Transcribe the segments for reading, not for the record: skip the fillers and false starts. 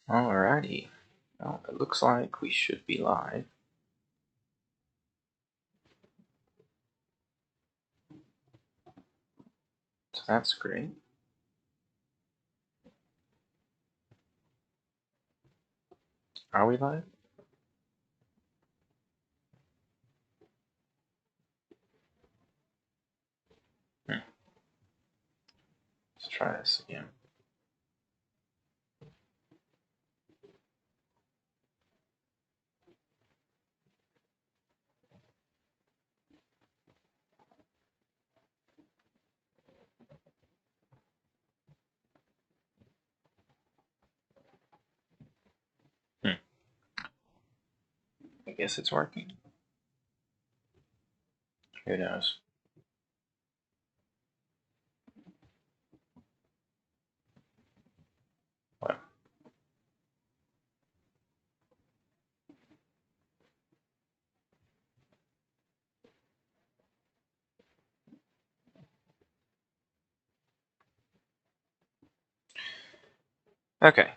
Alrighty. Well, it looks like we should be live. So that's great. Are we live? Let's try this again. I guess it's working. Who knows? Well. Okay.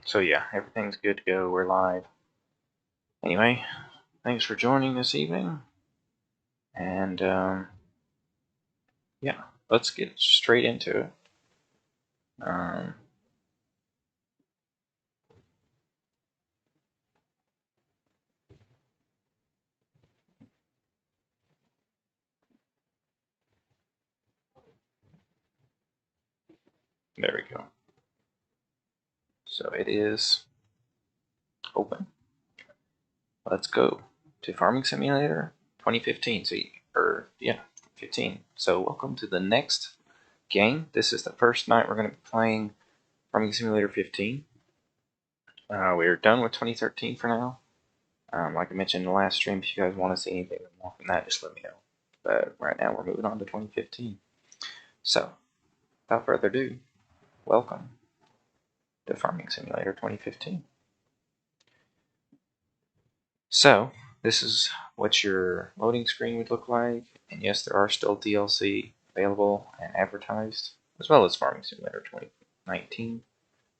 So yeah, everything's good to go. We're live. Anyway, thanks for joining this evening. And yeah, let's get straight into it. There we go. So it is open. Let's go to Farming Simulator 2015. So, 15. So welcome to the next game. This is the first night we're going to be playing Farming Simulator 15. We're done with 2013 for now. Like I mentioned in the last stream, if you guys want to see anything more from that, just let me know. But right now we're moving on to 2015. So, without further ado, welcome to Farming Simulator 2015. So, this is what your loading screen would look like. And yes, there are still DLC available and advertised, as well as Farming Simulator 2019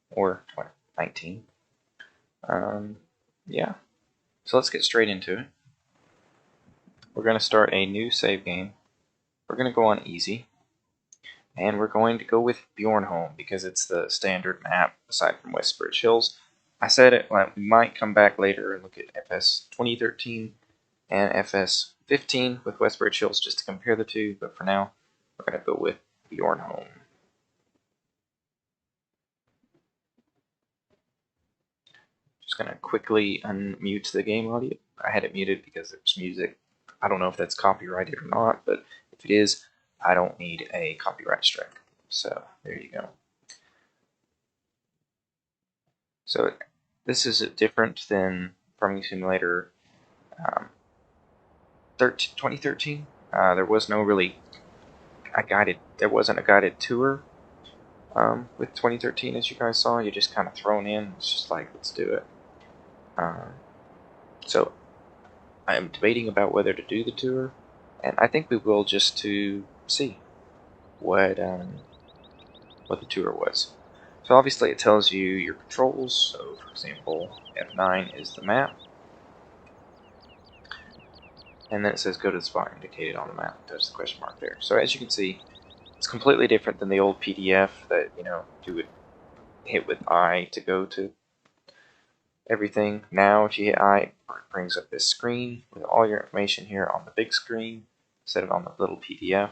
or 2019. Yeah. So let's get straight into it. We're going to start a new save game. We're going to go on easy. And we're going to go with Bjornholm because it's the standard map aside from Westbridge Hills. I said it, like, we might come back later and look at FS 2013 and FS 15 with Westbridge Hills just to compare the two, but for now, we're going to go with Bjornholm. Just going to quickly unmute the game audio. I had it muted because there's music. I don't know if that's copyrighted or not, but if it is, I don't need a copyright strike. So there you go. So this is different than Farming Simulator 2013. There was no really there wasn't a guided tour with 2013, as you guys saw. You just kind of thrown in. It's just like, let's do it. So I am debating about whether to do the tour, and I think we will, just to see what the tour was. So obviously it tells you your controls. So for example, F9 is the map, and then it says go to the spot indicated on the map. There's the question mark there. So as you can see, it's completely different than the old PDF that you would hit with I to go to everything. Now if you hit I, it brings up this screen with all your information here on the big screen instead of on the little PDF.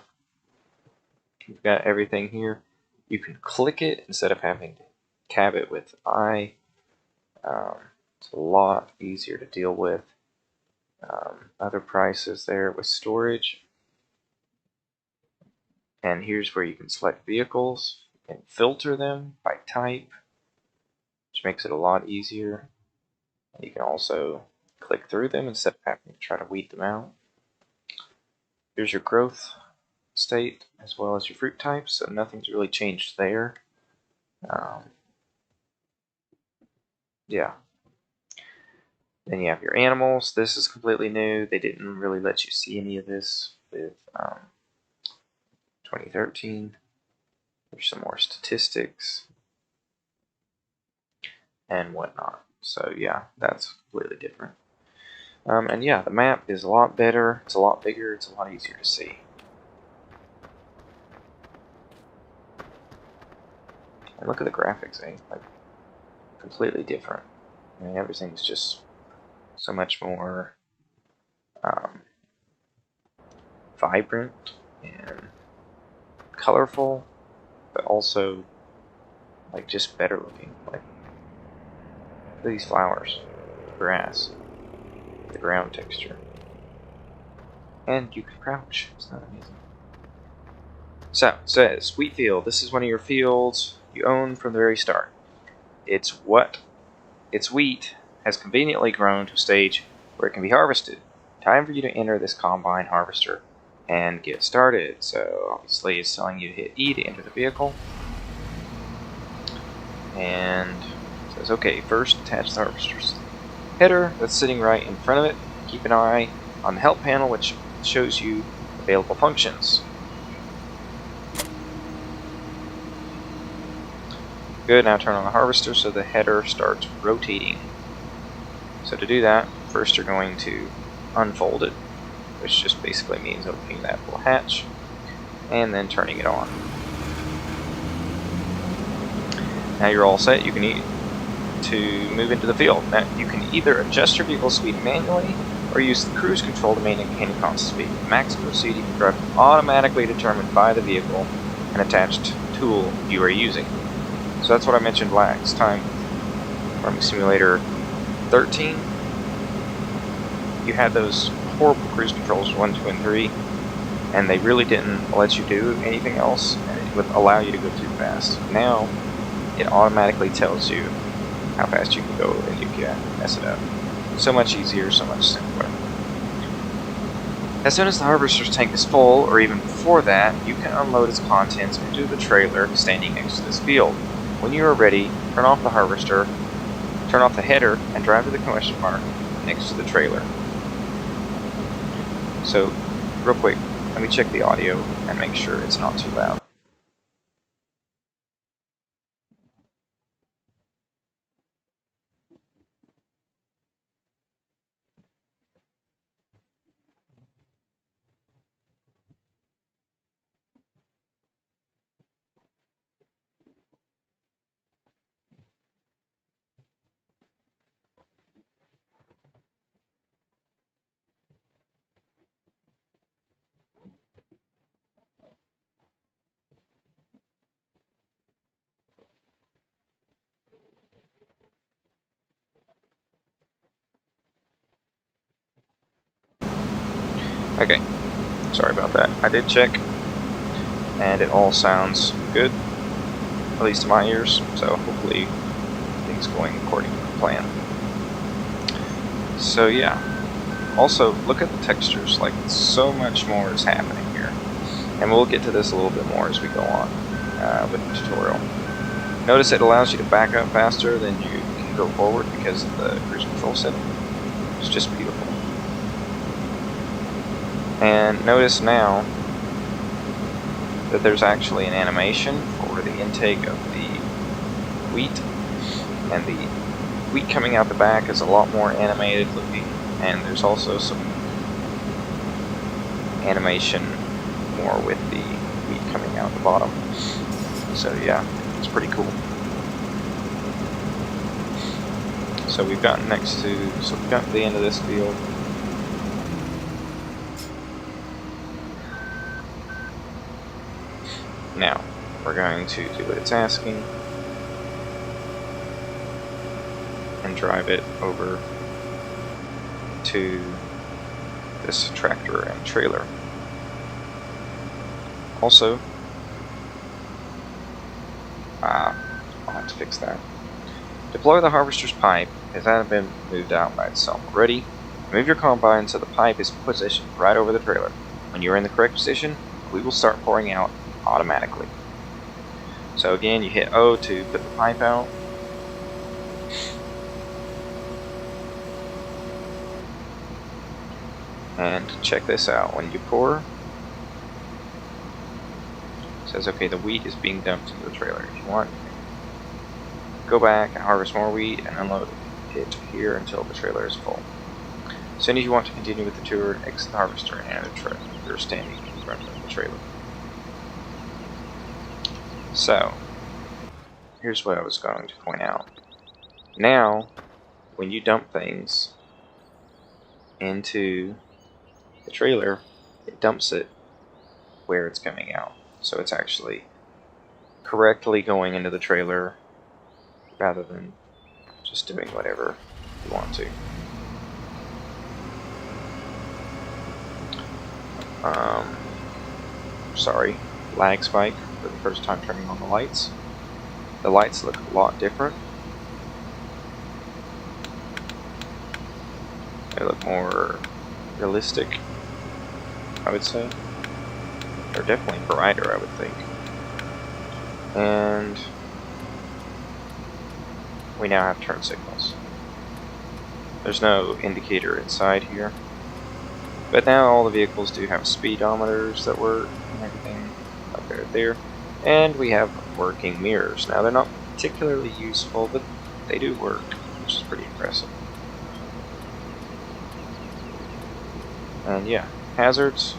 You've got everything here. You can click it instead of having to tab it with I. It's a lot easier to deal with. Other prices there with storage. And here's where you can select vehicles and filter them by type, which makes it a lot easier. And you can also click through them instead of having to try to weed them out. Here's your growth state as well as your fruit types, so nothing's really changed there. Yeah. Then you have your animals. This is completely new. They didn't really let you see any of this with 2013. There's some more statistics. and whatnot. So yeah, that's completely different. And yeah, the map is a lot better, it's a lot bigger, it's a lot easier to see. And look at the graphics, like completely different. I mean, everything's just so much more vibrant and colorful, but also like just better looking. Like, look at these flowers, grass, the ground texture, and you can crouch. It's not amazing. So it says wheat field. This is one of your fields you own from the very start. Its wheat has conveniently grown to a stage where it can be harvested. Time for you to enter this combine harvester and get started. So obviously it's telling you to hit E to enter the vehicle. And it says, okay, first attach the harvester's header that's sitting right in front of it. Keep an eye on the help panel, which shows you available functions. Good, now turn on the harvester so the header starts rotating. So to do that, first you're going to unfold it, which just basically means opening that little hatch, and then turning it on. Now you're all set. You can to move into the field. Now you can either adjust your vehicle speed manually or use the cruise control to maintain constant speed. The maximum speed you can drive automatically determined by the vehicle and attached tool you are using. So that's what I mentioned last time. Farming Simulator 13, you had those horrible cruise controls 1, 2, and 3, and they really didn't let you do anything else, and it would allow you to go too fast. Now, it automatically tells you how fast you can go, and you can mess it up. So much easier, so much simpler. As soon as the harvester's tank is full, or even before that, you can unload its contents into the trailer standing next to this field. When you are ready, turn off the harvester, turn off the header, and drive to the question mark next to the trailer. So, real quick, let me check the audio and make sure it's not too loud. Okay, sorry about that. I did check, and it all sounds good, at least to my ears, so hopefully things going according to plan. So yeah, also look at the textures, like so much more is happening here, and we'll get to this a little bit more as we go on with the tutorial. Notice it allows you to back up faster than you can go forward because of the cruise control setting. It's just beautiful. And notice now that there's actually an animation for the intake of the wheat, and the wheat coming out the back is a lot more animated looking, and there's also some animation more with the wheat coming out the bottom. So yeah, it's pretty cool. So we've gotten we've gotten to the end of this field. Now, we're going to do what it's asking and drive it over to this tractor and trailer. Also, I'll have to fix that. Deploy the harvester's pipe, as that has been moved out by itself already. Move your combine so the pipe is positioned right over the trailer. When you're in the correct position, we will start pouring out automatically. So again, you hit O to put the pipe out. And check this out. When you pour, it says, okay, the wheat is being dumped into the trailer. If you want, go back and harvest more wheat and unload it here until the trailer is full. As soon as you want to continue with the tour, exit the harvester and enter the truck. You're standing in front of the trailer. So, here's what I was going to point out. Now, when you dump things into the trailer, it dumps it where it's coming out. So it's actually correctly going into the trailer rather than just doing whatever you want to. Sorry, lag spike for the first time turning on the lights. The lights look a lot different. They look more realistic, I would say. They're definitely brighter, I would think. And we now have turn signals. There's no indicator inside here. But now all the vehicles do have speedometers that work and everything like there. And we have working mirrors. Now they're not particularly useful, but they do work, which is pretty impressive. And yeah, hazards.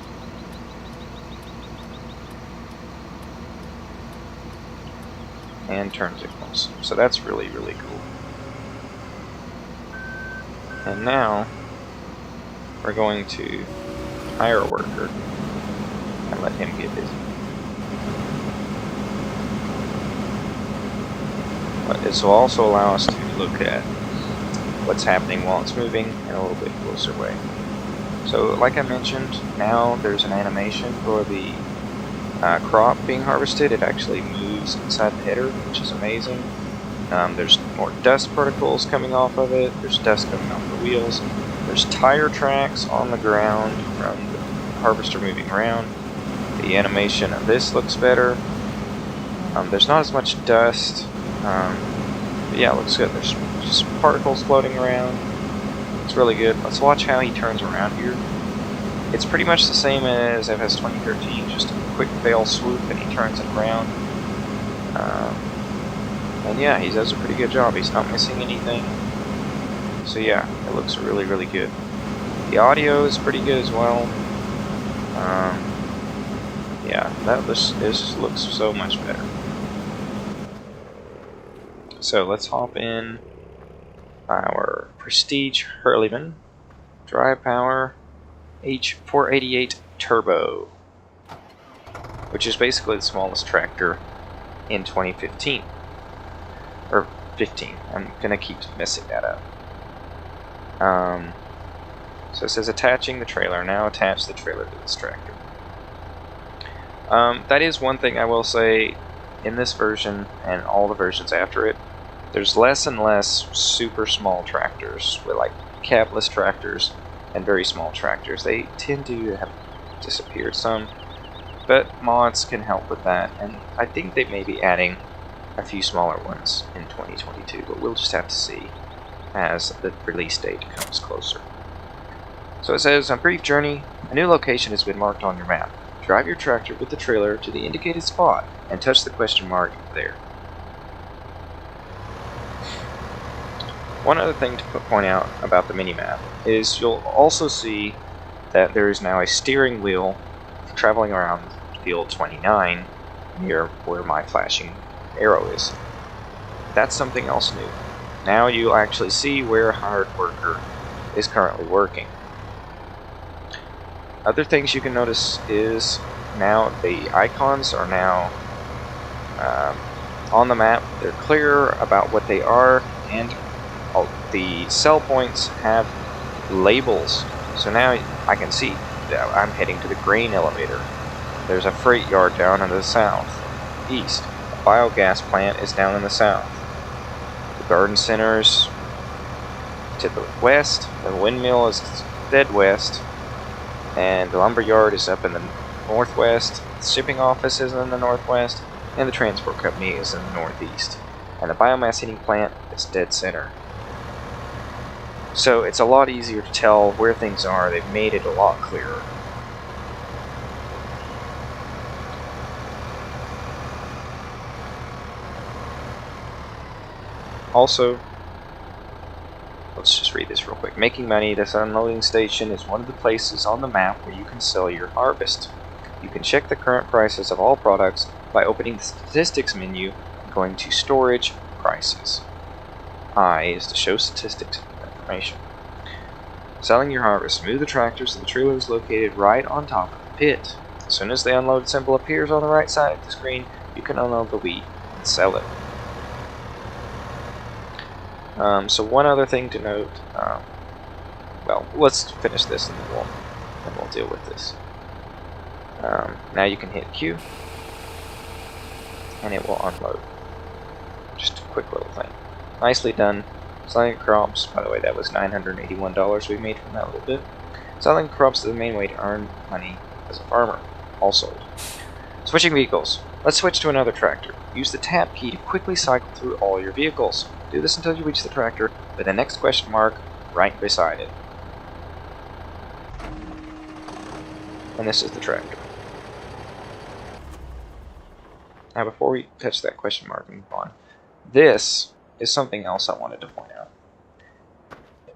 And turn signals. So that's really, really cool. And now we're going to hire a worker and let him get busy. But this will also allow us to look at what's happening while it's moving in a little bit closer way. So like I mentioned, now there's an animation for the crop being harvested. It actually moves inside the header, which is amazing. There's more dust particles coming off of it. There's dust coming off the wheels. There's tire tracks on the ground from the harvester moving around. The animation of this looks better. There's not as much dust. But yeah, it looks good. There's just particles floating around. It's really good. Let's watch how he turns around here. It's pretty much the same as FS 2013, just a quick fail swoop and he turns it around. And yeah, he does a pretty good job. He's not missing anything. So yeah, it looks really, really good. The audio is pretty good as well. Yeah, this looks so much better. So let's hop in our Prestige Hurleyman, drive power H488 Turbo, which is basically the smallest tractor in 2015. Or 15. I'm gonna keep messing that up. So it says attaching the trailer. Now attach the trailer to this tractor. That is one thing I will say in this version and all the versions after it. There's less and less super small tractors with like cabless tractors and very small tractors. They tend to have disappeared some, but mods can help with that, and I think they may be adding a few smaller ones in 2022, but we'll just have to see as the release date comes closer. So it says, on brief journey, a new location has been marked on your map. Drive your tractor with the trailer to the indicated spot and touch the question mark there. One other thing to point out about the minimap is you'll also see that there is now a steering wheel traveling around field 29 near where my flashing arrow is. That's something else new. Now you'll actually see where a hired worker is currently working. Other things you can notice is now the icons are now on the map. They're clearer about what they are, and the sell points have labels. So now I can see that I'm heading to the grain elevator. There's a freight yard down in the south, east. A biogas plant is down in the south. The garden center's to the west. The windmill is dead west. And the lumber yard is up in the northwest. The shipping office is in the northwest. And the transport company is in the northeast. And the biomass heating plant is dead center. So it's a lot easier to tell where things are. They've made it a lot clearer. Also, let's just read this real quick. Making money. This unloading station is one of the places on the map where you can sell your harvest. You can check the current prices of all products by opening the statistics menu and going to storage prices. I is to show statistics information. Selling your harvest. Move the tractor so the trailer is located right on top of the pit. As soon as the unload symbol appears on the right side of the screen, you can unload the wheat and sell it. So one other thing to note, well, let's finish this and then we'll deal with this. Now you can hit Q, and it will unload. Just a quick little thing. Nicely done. Selling crops, by the way, that was $981 we made from that little bit. Selling crops is the main way to earn money as a farmer. All sold. Switching vehicles. Let's switch to another tractor. Use the tab key to quickly cycle through all your vehicles. Do this until you reach the tractor with the next question mark right beside it. And this is the tractor. Now before we touch that question mark and move on, this is something else I wanted to point out.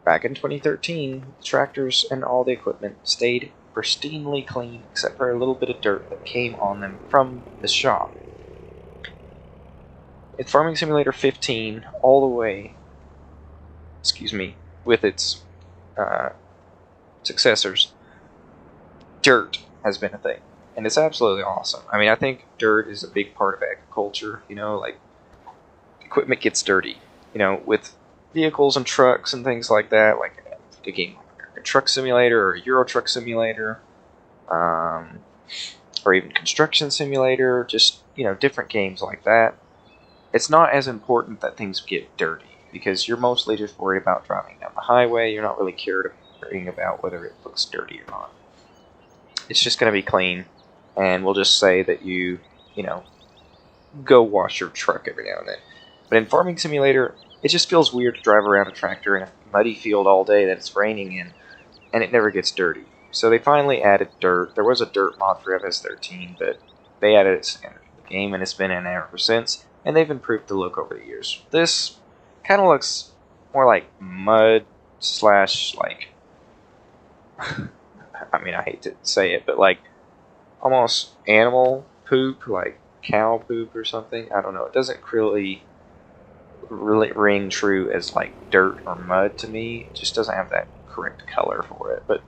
Back in 2013, the tractors and all the equipment stayed pristinely clean except for a little bit of dirt that came on them from the shop. In Farming Simulator 15, all the way, with its successors, dirt has been a thing. And it's absolutely awesome. I mean, I think dirt is a big part of agriculture, you know, like, equipment gets dirty, you know, with vehicles and trucks and things like that, like a game like a Truck Simulator or a Euro Truck Simulator, or even Construction Simulator, just, you know, different games like that. It's not as important that things get dirty, because you're mostly just worried about driving down the highway. You're not really caring about whether it looks dirty or not. It's just going to be clean, and we'll just say that you know, go wash your truck every now and then. But in Farming Simulator, it just feels weird to drive around a tractor in a muddy field all day that it's raining in, and it never gets dirty. So they finally added dirt. There was a dirt mod for FS13, but they added it standard to the game, and it's been in there ever since, and they've improved the look over the years. This kind of looks more like mud slash, like, I mean, I hate to say it, but like almost animal poop, like cow poop or something. I don't know. It doesn't really ring true as like dirt or mud to me. It just doesn't have that correct color for it, but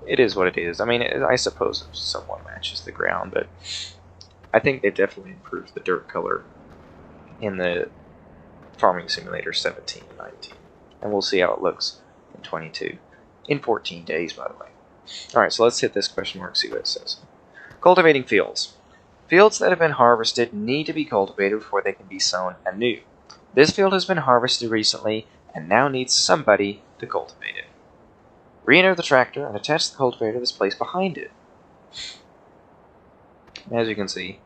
it is what it is. I mean, I suppose it somewhat matches the ground, but I think they definitely improved the dirt color in the Farming Simulator 17 and 19. And we'll see how it looks in 22. In 14 days, by the way. Alright, so let's hit this question mark, see what it says. Cultivating fields. Fields that have been harvested need to be cultivated before they can be sown anew. This field has been harvested recently and now needs somebody to cultivate it. Re-enter the tractor and attach the cultivator that's placed behind it. As you can see,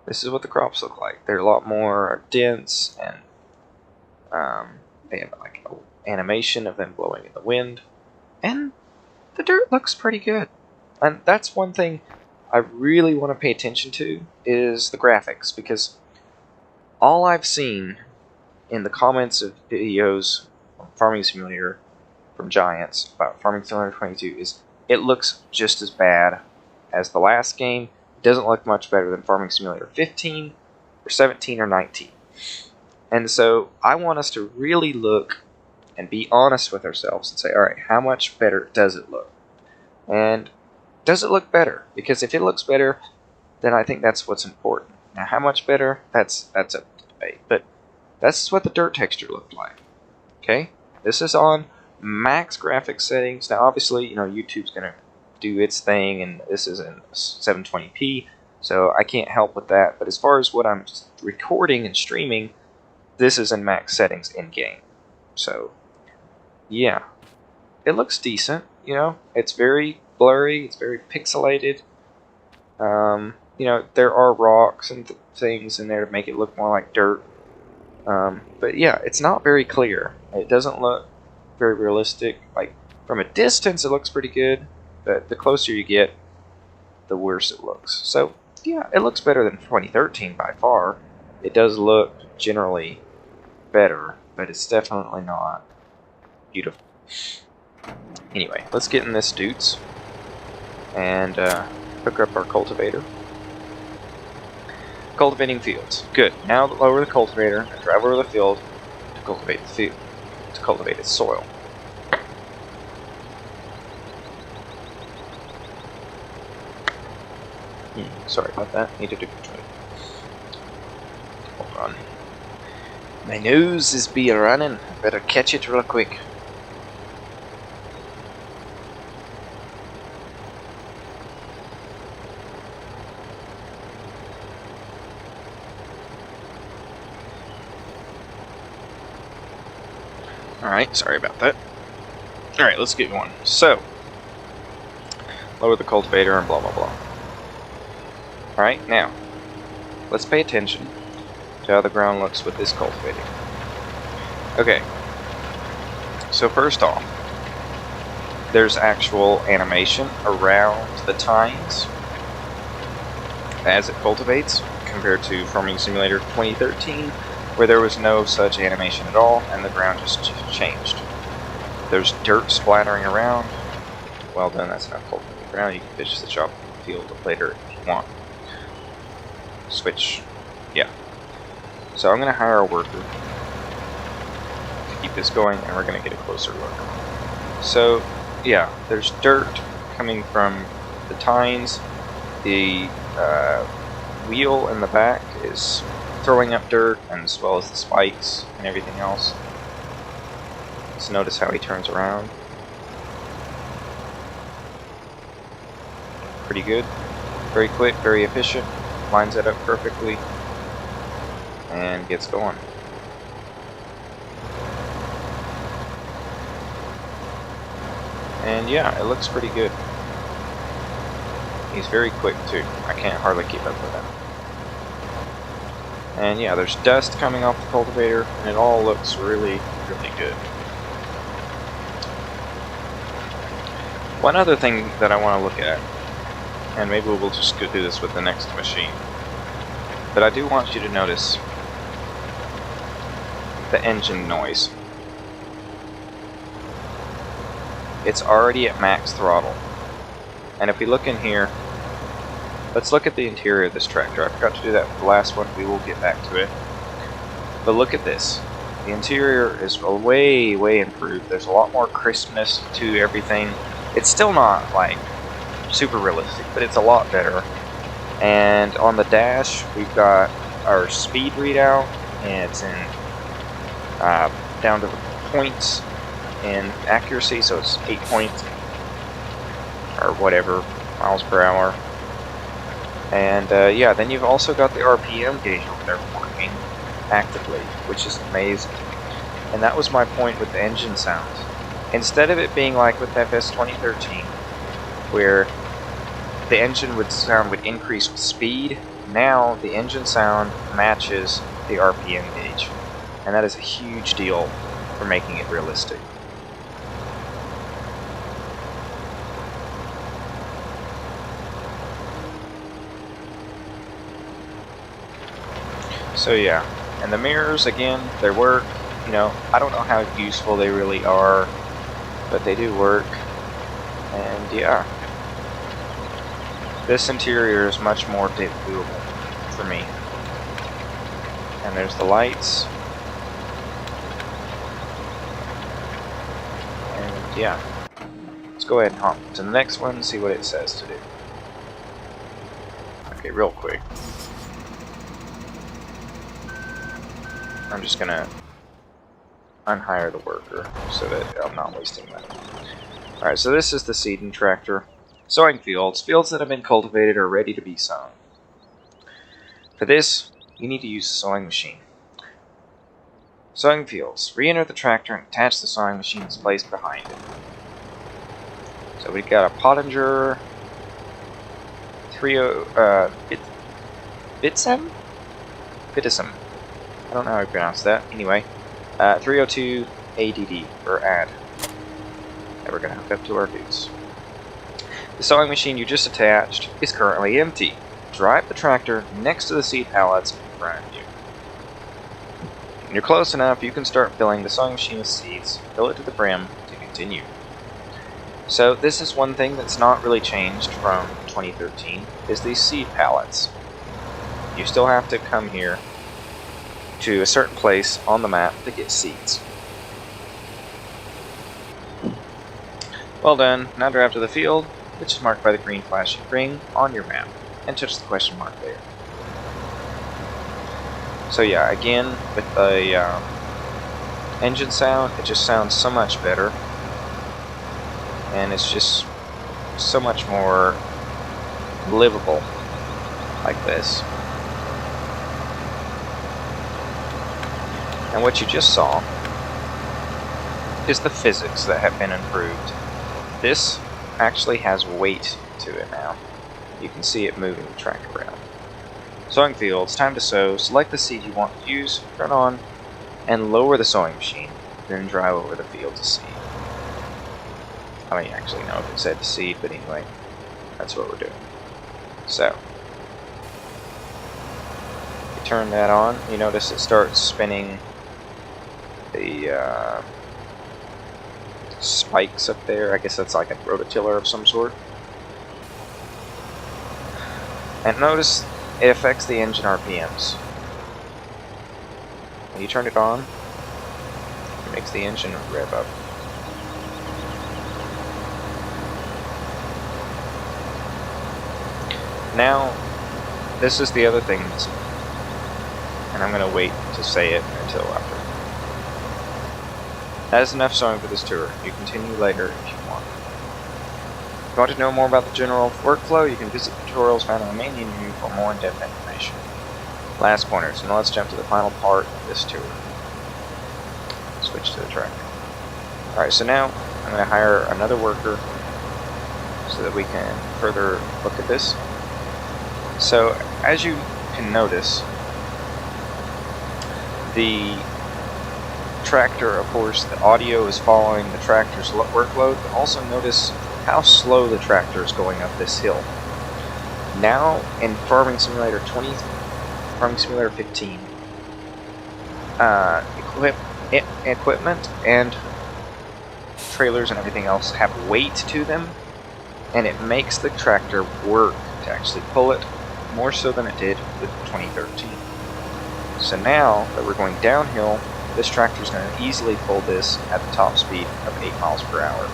this is what the crops look like. They're a lot more dense, and they have like an animation of them blowing in the wind. And the dirt looks pretty good. And that's one thing I really want to pay attention to is the graphics, because all I've seen in the comments of videos on Farming Simulator from Giants about Farming Simulator 22 is it looks just as bad as the last game. It doesn't look much better than Farming Simulator 15 or 17 or 19. And so I want us to really look and be honest with ourselves and say, alright, how much better does it look? And does it look better? Because if it looks better, then I think that's what's important. Now, how much better? That's up to debate. But that's what the dirt texture looked like. Okay? This is on max graphics settings. Now, obviously, you know, YouTube's going to do its thing, and this is in 720p, so I can't help with that. But as far as what I'm recording and streaming, this is in max settings in-game. So, yeah. It looks decent, you know. It's very blurry, it's very pixelated. You know, there are rocks and things in there to make it look more like dirt. But yeah, it's not very clear. It doesn't look very realistic. Like, from a distance, it looks pretty good, but the closer you get, the worse it looks. So, yeah, it looks better than 2013 by far. It does look generally better, but it's definitely not beautiful. Anyway, let's get in this dudes and hook up our cultivator. Cultivating fields. Good. Now lower the cultivator and drive over the field to cultivate the field, to cultivate its soil. Sorry about that. Needed to control. Hold on. My nose is be running. Better catch it real quick. Alright, sorry about that. Alright, let's get going. So, lower the cultivator and blah blah blah. Alright, now, let's pay attention to how the ground looks with this cultivating. Okay, so first off, there's actual animation around the tines as it cultivates, compared to Farming Simulator 2013, where there was no such animation at all, and the ground just changed. There's dirt splattering around. Well done, that's enough cultivating ground. You can finish the job in the field later if you want. Switch. Yeah. So I'm going to hire a worker to keep this going, and we're going to get a closer look. So, yeah, there's dirt coming from the tines. The wheel in the back is throwing up dirt, and as well as the spikes and everything else. Let's notice how he turns around. Pretty good. Very quick, very efficient. Lines it up perfectly. And gets going. And yeah, it looks pretty good. He's very quick too. I can't hardly keep up with him. And yeah, there's dust coming off the cultivator, and it all looks really, really good. One other thing that I want to look at, and maybe we'll just go do this with the next machine, but I do want you to notice the engine noise. It's already at max throttle. And if we look in here, let's look at the interior of this tractor. I forgot to do that with the last one. We will get back to it. But look at this. The interior is way, way improved. There's a lot more crispness to everything. It's still not, like, super realistic, but it's a lot better. And on the dash, we've got our speed readout, and it's in down to the points in accuracy, so it's 8 points or whatever miles per hour. And yeah, then you've also got the RPM gauge over there working actively, which is amazing. And that was my point with the engine sounds. Instead of it being like with FS 2013, where the engine sound would increase with speed, now the engine sound matches the RPM gauge. And that is a huge deal for making it realistic. So yeah, and the mirrors, again, they work. You know, I don't know how useful they really are, but they do work. And yeah, this interior is much more doable for me. And there's the lights. And yeah, let's go ahead and hop to the next one and see what it says to do. Okay, real quick. I'm just gonna unhire the worker so that I'm not wasting money. Alright, so this is the seeding tractor. Sowing fields. Fields that have been cultivated are ready to be sown. For this, you need to use a sowing machine. Sowing fields. Re-enter the tractor and attach the sowing machine's place behind it. So we've got a Pottinger Bitsem? I don't know how to pronounce that. Anyway, 302 ADD, or add. That we're going to hook up to our dudes. The sewing machine you just attached is currently empty. Drive the tractor next to the seed pallets in front of you. When you're close enough, you can start filling the sewing machine with seeds, fill it to the brim to continue. So this is one thing that's not really changed from 2013, is these seed pallets. You still have to come here to a certain place on the map to get seeds. Well done. Now drive to the field, which is marked by the green flashing ring on your map, and touch the question mark there. So yeah, again, with the engine sound, it just sounds so much better. And it's just so much more livable like this. And what you just saw is the physics that have been improved. This actually has weight to it now. You can see it moving the track around. Sowing fields, time to sow. Select the seed you want to use, turn on, and lower the sowing machine. Then drive over the field to seed. I don't actually know if it said to seed, but anyway, that's what we're doing. So, you turn that on, you notice it starts spinning the spikes up there. I guess that's like a rototiller of some sort. And notice it affects the engine RPMs. When you turn it on, it makes the engine rev up. Now, this is the other thing, and I'm going to wait to say it until after. That is enough sewing for this tour. You continue later if you want. If you want to know more about the general workflow, you can visit the tutorials found on the main menu for more in-depth information. Last pointer, so now let's jump to the final part of this tour. Switch to the tractor. Alright, so now I'm going to hire another worker so that we can further look at this. So, as you can notice, the tractor, of course, the audio is following the tractor's workload, but also notice how slow the tractor is going up this hill. Now, in Farming Simulator 20, Farming Simulator 15, equipment and trailers and everything else have weight to them, and it makes the tractor work to actually pull it more so than it did with 2013. So now that we're going downhill, this tractor is going to easily pull this at the top speed of 8 miles per hour.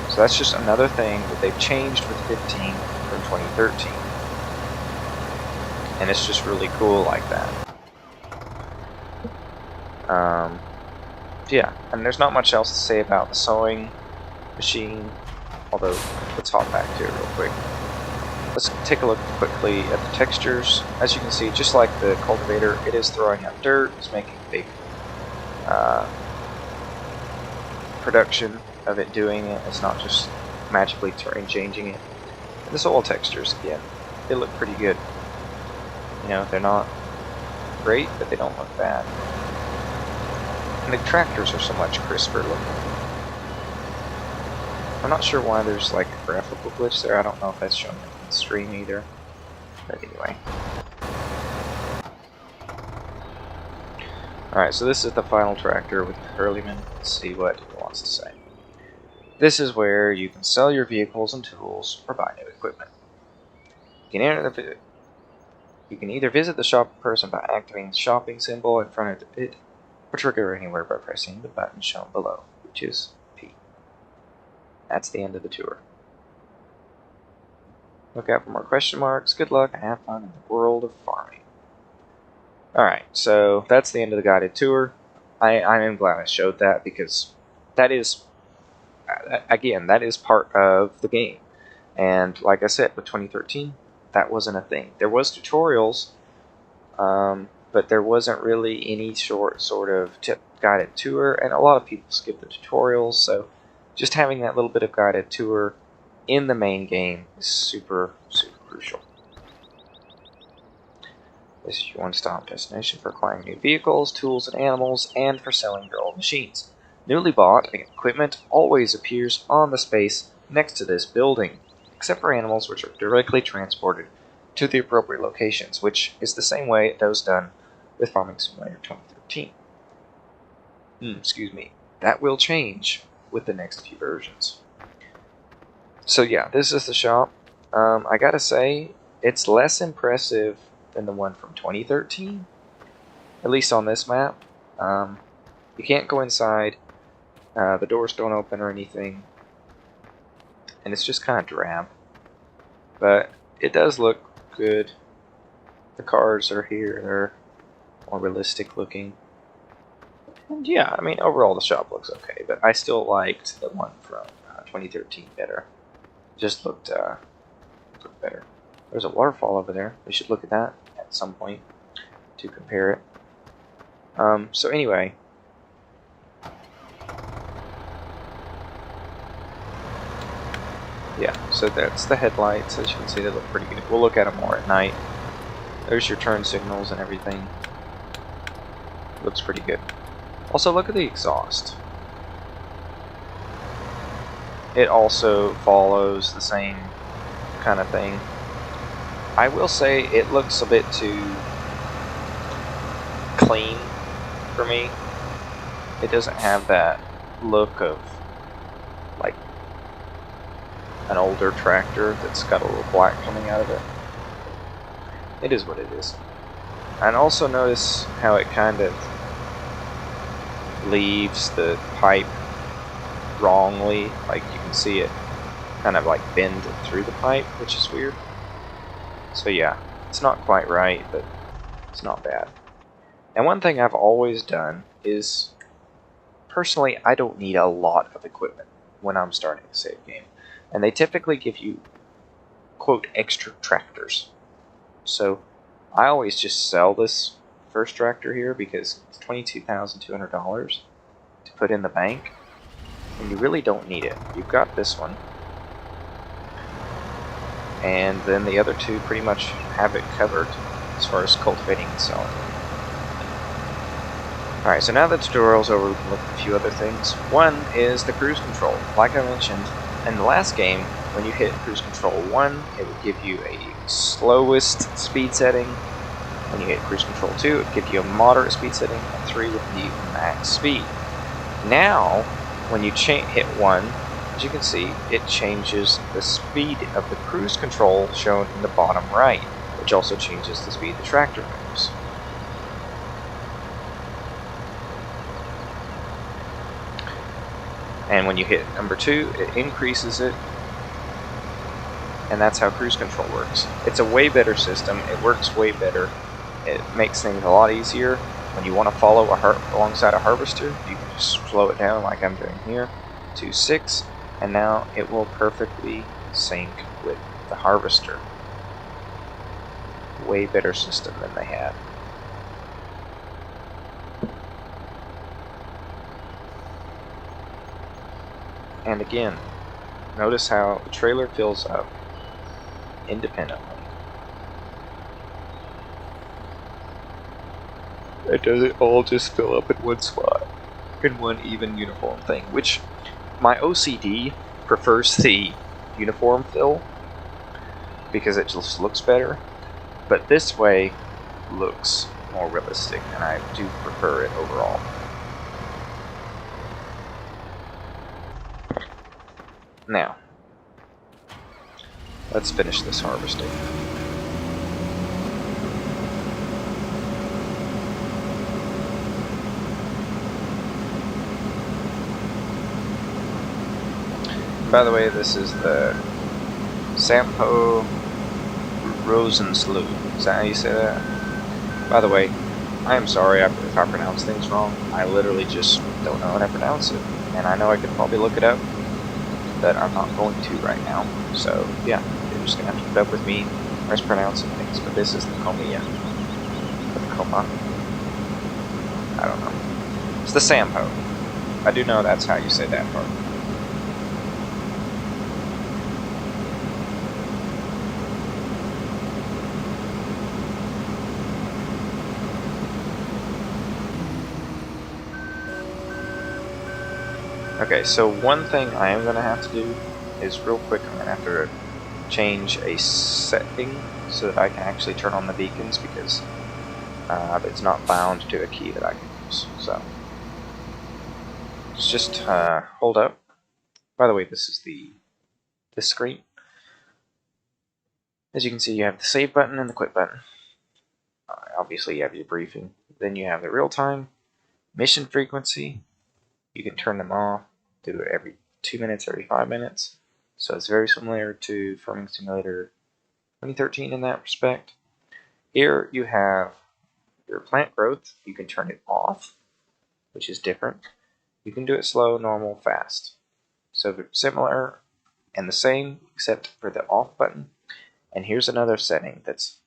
So that's just another thing that they've changed with 15 from 2013. And it's just really cool like that. Yeah, and there's not much else to say about the sewing machine, although let's hop back to it real quick. Let's take a look quickly at the textures. As you can see, just like the cultivator, it is throwing up dirt. It's making a big production of it doing it. It's not just magically changing it. And the soil textures, again, they look pretty good. You know, they're not great, but they don't look bad. And the tractors are so much crisper looking. I'm not sure why there's like a graphical glitch there. I don't know if that's showing up in the stream either. But anyway. Alright, so this is the final tractor with Hurleyman. Let's see what he wants to say. This is where you can sell your vehicles and tools or buy new equipment. You can either visit the shop person by activating the shopping symbol in front of it, or trigger anywhere by pressing the button shown below, which is P. That's the end of the tour. Look out for more question marks. Good luck and have fun in the world of farming. Alright, so that's the end of the guided tour. I am glad I showed that because that is, again, that is part of the game. And like I said, with 2013, that wasn't a thing. There was tutorials, but there wasn't really any sort of guided tour, and a lot of people skip the tutorials, so just having that little bit of guided tour in the main game is super, super crucial. This is your one-stop destination for acquiring new vehicles, tools, and animals, and for selling your old machines. Newly bought equipment always appears on the space next to this building, except for animals which are directly transported to the appropriate locations, which is the same way it was done with Farming Simulator 2013. 2014. Excuse me. That will change with the next few versions. So yeah, this is the shop. I gotta say, it's less impressive than the one from 2013, at least on this map. You can't go inside, the doors don't open or anything, and it's just kind of drab. But it does look good. The cars are here, they're more realistic looking. And yeah, I mean, overall the shop looks okay, but I still liked the one from 2013 better. Just looked better. There's a waterfall over there. We should look at that at some point to compare it. So anyway, yeah, so that's the headlights. As you can see, they look pretty good. We'll look at them more at night. There's your turn signals and everything. Looks pretty good. Also, look at the exhaust. It also follows the same kind of thing. I will say it looks a bit too clean for me. It doesn't have that look of like an older tractor that's got a little black coming out of it. It is what it is. And also notice how it kind of leaves the pipe wrongly. Like you can see it kind of like bend through the pipe, which is weird. So yeah, it's not quite right, but it's not bad. And one thing I've always done is, personally, I don't need a lot of equipment when I'm starting a save game. And they typically give you, quote, extra tractors. So I always just sell this first tractor here because it's $22,200 to put in the bank. And you really don't need it. You've got this one. And then the other two pretty much have it covered as far as cultivating and selling. Alright, so now that the tutorial's over, we can look at a few other things. One is the cruise control. Like I mentioned, in the last game, when you hit cruise control 1, it would give you a slowest speed setting. When you hit cruise control 2, it would give you a moderate speed setting, and 3 would be max speed. Now, when you hit 1, as you can see, it changes the speed of the cruise control shown in the bottom right, which also changes the speed the tractor moves. And when you hit number 2, it increases it, and that's how cruise control works. It's a way better system, it works way better, it makes things a lot easier. When you want to follow alongside a harvester, you can just slow it down like I'm doing here to 6, and now it will perfectly sync with the harvester. Way better system than they had. And again, notice how the trailer fills up independently. It doesn't all just fill up in one spot, in one even uniform thing, which my OCD prefers the uniform fill because it just looks better, but this way looks more realistic, and I do prefer it overall. Now, let's finish this harvesting. By the way, this is the Sampo Rosenslu. Is that how you say that? By the way, I am sorry if I pronounce things wrong. I literally just don't know how to pronounce it. And I know I could probably look it up, but I'm not going to right now. So, yeah, you're just going to have to put up with me mispronouncing things. But this is the Comia. The Coma. I don't know. It's the Sampo. I do know that's how you say that part. Okay, so one thing I am going to have to do is real quick, I'm going to have to change a setting so that I can actually turn on the beacons because it's not bound to a key that I can items. So just hold up. By the way, this is this screen. As you can see, you have the save button and the quit button. Obviously, you have your briefing. Then you have the real time, mission frequency. You can turn them off, do it every 2 minutes, every 5 minutes. So it's very similar to Farming Simulator 2013 in that respect. Here you have your plant growth. You can turn it off, which is different. You can do it slow, normal, fast. So they're similar and the same, except for the off button. And here's another setting that's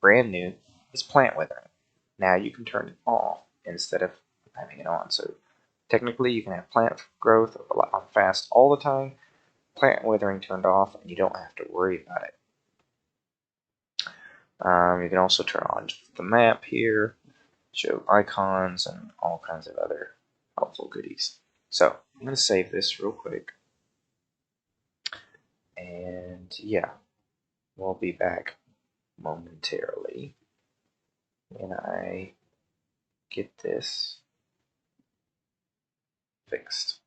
brand new. It's plant withering. Now you can turn it off instead of having it on. So technically you can have plant growth on fast all the time, plant withering turned off, and you don't have to worry about it. You can also turn on the map here, show icons, and all kinds of other helpful goodies. So I'm going to save this real quick. And yeah, we'll be back momentarily when I get this fixed.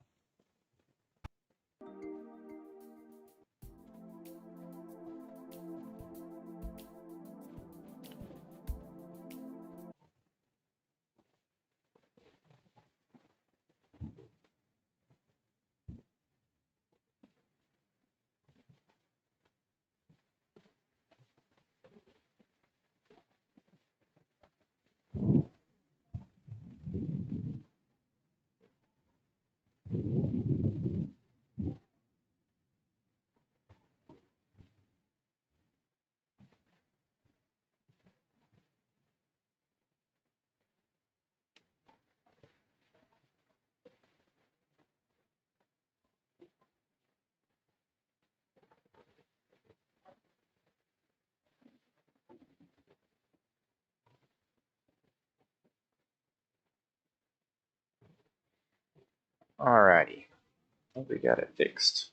Alrighty, I think we got it fixed.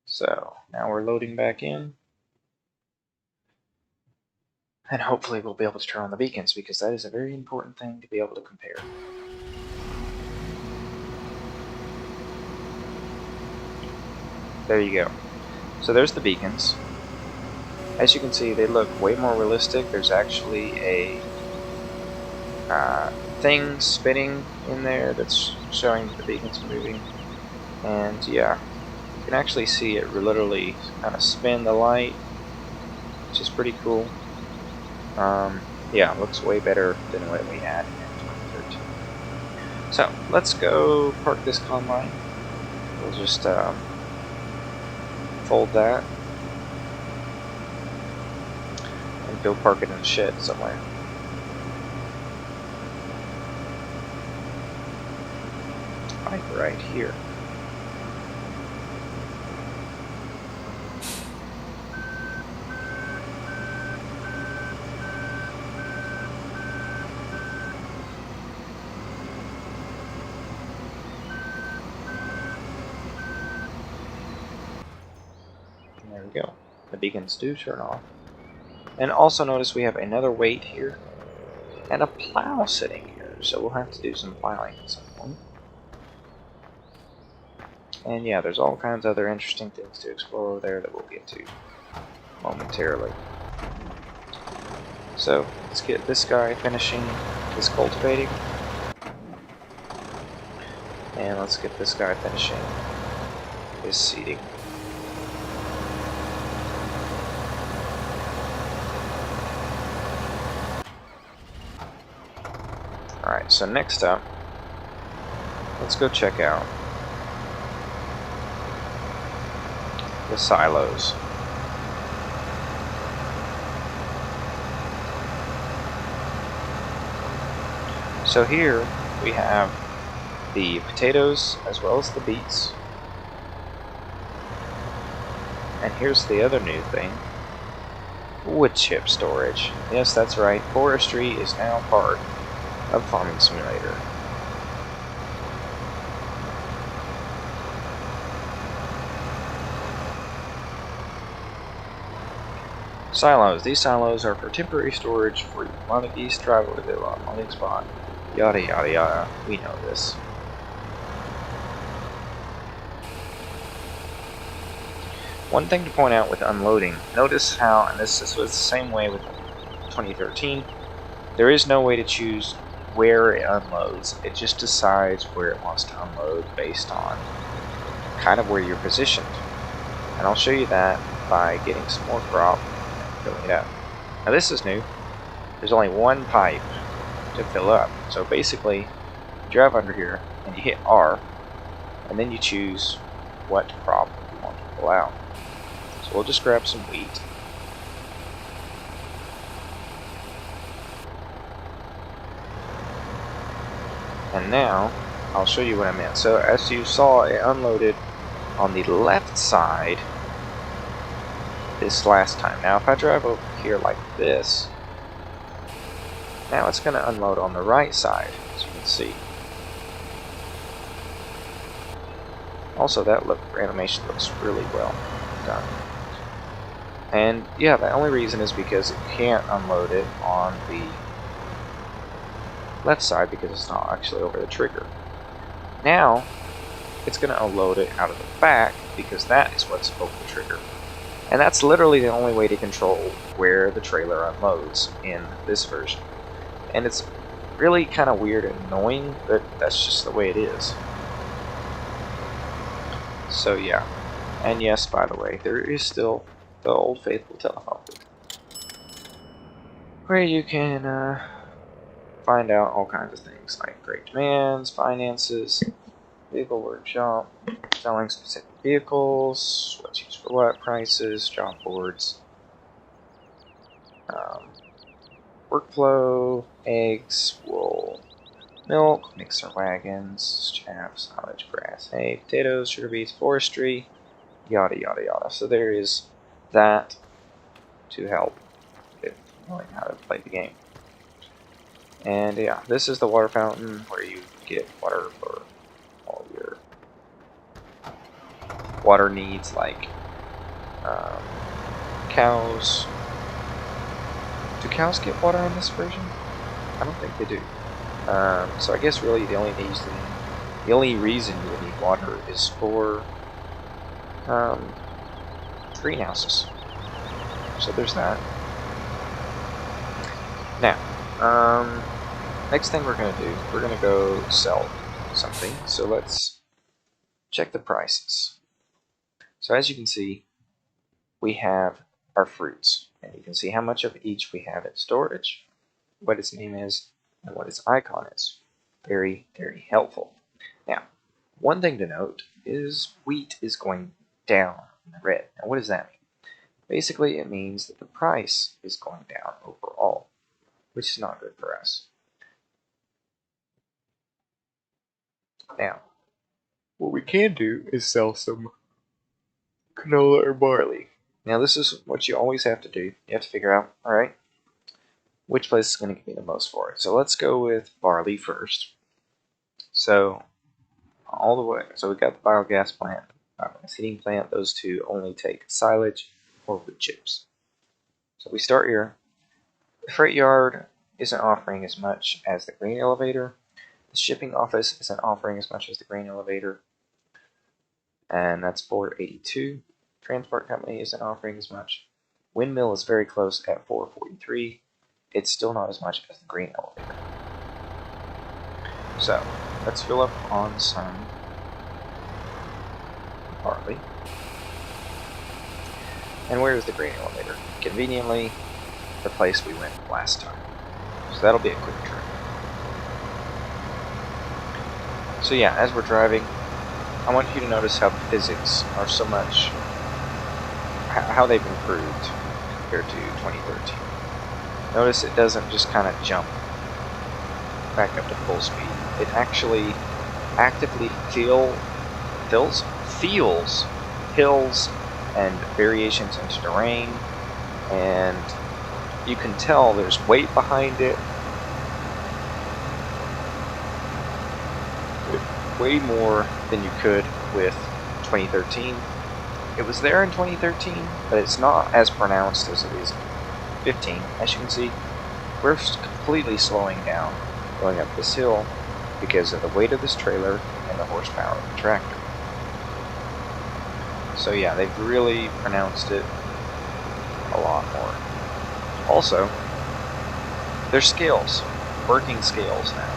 So now we're loading back in. And hopefully we'll be able to turn on the beacons, because that is a very important thing to be able to compare. There you go. So there's the beacons. As you can see, they look way more realistic. There's actually a thing spinning in there that's showing that the beacons are moving. And yeah, you can actually see it literally kind of spin the light, which is pretty cool. Yeah, it looks way better than what we had in 2013. So let's go park this combine. We'll just fold that and go park it in the shed somewhere. Like right here. There we go. The beacons do turn off. And also notice we have another weight here and a plow sitting here, so we'll have to do some plowing at some point. And yeah, there's all kinds of other interesting things to explore over there that we'll get to momentarily. So let's get this guy finishing his cultivating. And let's get this guy finishing his seeding. Alright, so next up, let's go check out the silos. So here we have the potatoes as well as the beets. And here's the other new thing. Wood chip storage. Yes, that's right. Forestry is now part of Farming Simulator. Silos. These silos are for temporary storage for your wild geese drive over the landing spot. Yada yada yada. We know this. One thing to point out with unloading, notice how, and this was the same way with 2013, there is no way to choose where it unloads. It just decides where it wants to unload based on kind of where you're positioned. And I'll show you that by getting some more crop and filling it up. Now this is new. There's only one pipe to fill up. So basically, you drive under here and you hit R, and then you choose what crop you want to pull out. So we'll just grab some wheat. And now, I'll show you what I meant. So as you saw, it unloaded on the left side this last time. Now if I drive over here like this, now it's going to unload on the right side, as you can see. Also, that animation looks really well done. And yeah, the only reason is because it can't unload it on the left side because it's not actually over the trigger. Now, it's going to unload it out of the back because that is what's over the trigger. And that's literally the only way to control where the trailer unloads in this version. And it's really kind of weird and annoying, but that's just the way it is. So yeah. And yes, by the way, there is still the old faithful telephone booth, where you can find out all kinds of things like great demands, finances, vehicle workshop, selling specific vehicles, what's used for what, prices, job boards, workflow, eggs, wool, milk, mixer wagons, chaff, silage, grass, hay, potatoes, sugar beets, forestry, yada yada yada. So there is that to help with knowing how to play the game. And yeah, this is the water fountain where you get water for all your water needs, like cows. Do cows get water in this version? I don't think they do. So I guess really the only reason you would need water is for greenhouses. So there's that. Now, next thing we're going to do, we're going to go sell something. So let's check the prices. So as you can see, we have our fruits. And you can see how much of each we have in storage, what its name is, and what its icon is. Very, very helpful. Now, one thing to note is wheat is going down in the red. Now what does that mean? Basically it means that the price is going down overall, which is not good for us. Now, what we can do is sell some canola or barley. Now this is what you always have to do. You have to figure out, alright, which place is going to give me the most for it. So let's go with barley first. So, all the way, so we've got the biogas plant, biogas heating plant. Those two only take silage or wood chips. So we start here. The freight yard isn't offering as much as the grain elevator. The shipping office isn't offering as much as the grain elevator. And that's $4.82. Transport company isn't offering as much. Windmill is very close at $4.43. It's still not as much as the grain elevator. So, let's fill up on some barley. And where is the grain elevator? Conveniently, the place we went last time. So that'll be a quick trip. So yeah, as we're driving, I want you to notice how the physics are so much, how they've improved compared to 2013. Notice it doesn't just kind of jump back up to full speed. It actually actively feels hills and variations in terrain, and you can tell there's weight behind it. Way more than you could with 2013. It was there in 2013, but it's not as pronounced as it is in 15. As you can see, we're completely slowing down going up this hill because of the weight of this trailer and the horsepower of the tractor. So yeah, they've really pronounced it a lot more. Also, there's scales, working scales now,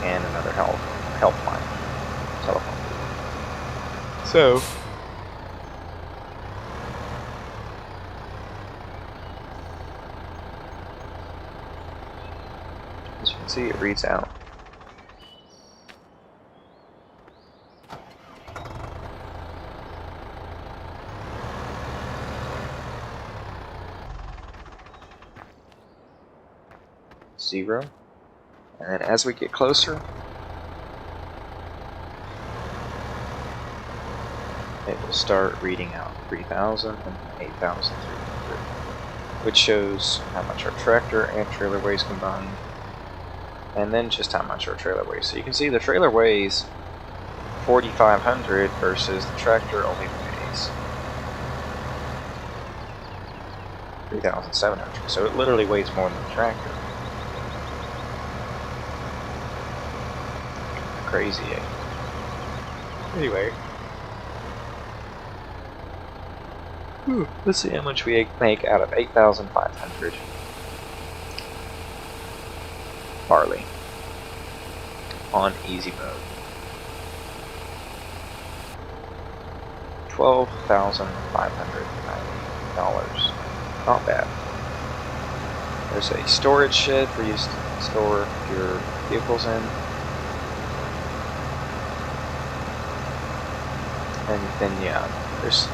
and another helpline, telephone. So, as you can see, it reads out. Zero. And then as we get closer, it will start reading out 3,000 and 8,300, which shows how much our tractor and trailer weighs combined, and then just how much our trailer weighs. So you can see the trailer weighs 4,500 versus the tractor only weighs 3,700. So it literally weighs more than the tractor. Crazy, eh? Anyway. Let's see how much we make out of 8,500 barley on easy mode. $12,590. Not bad. There's a storage shed for you to store your vehicles in. And then yeah, there's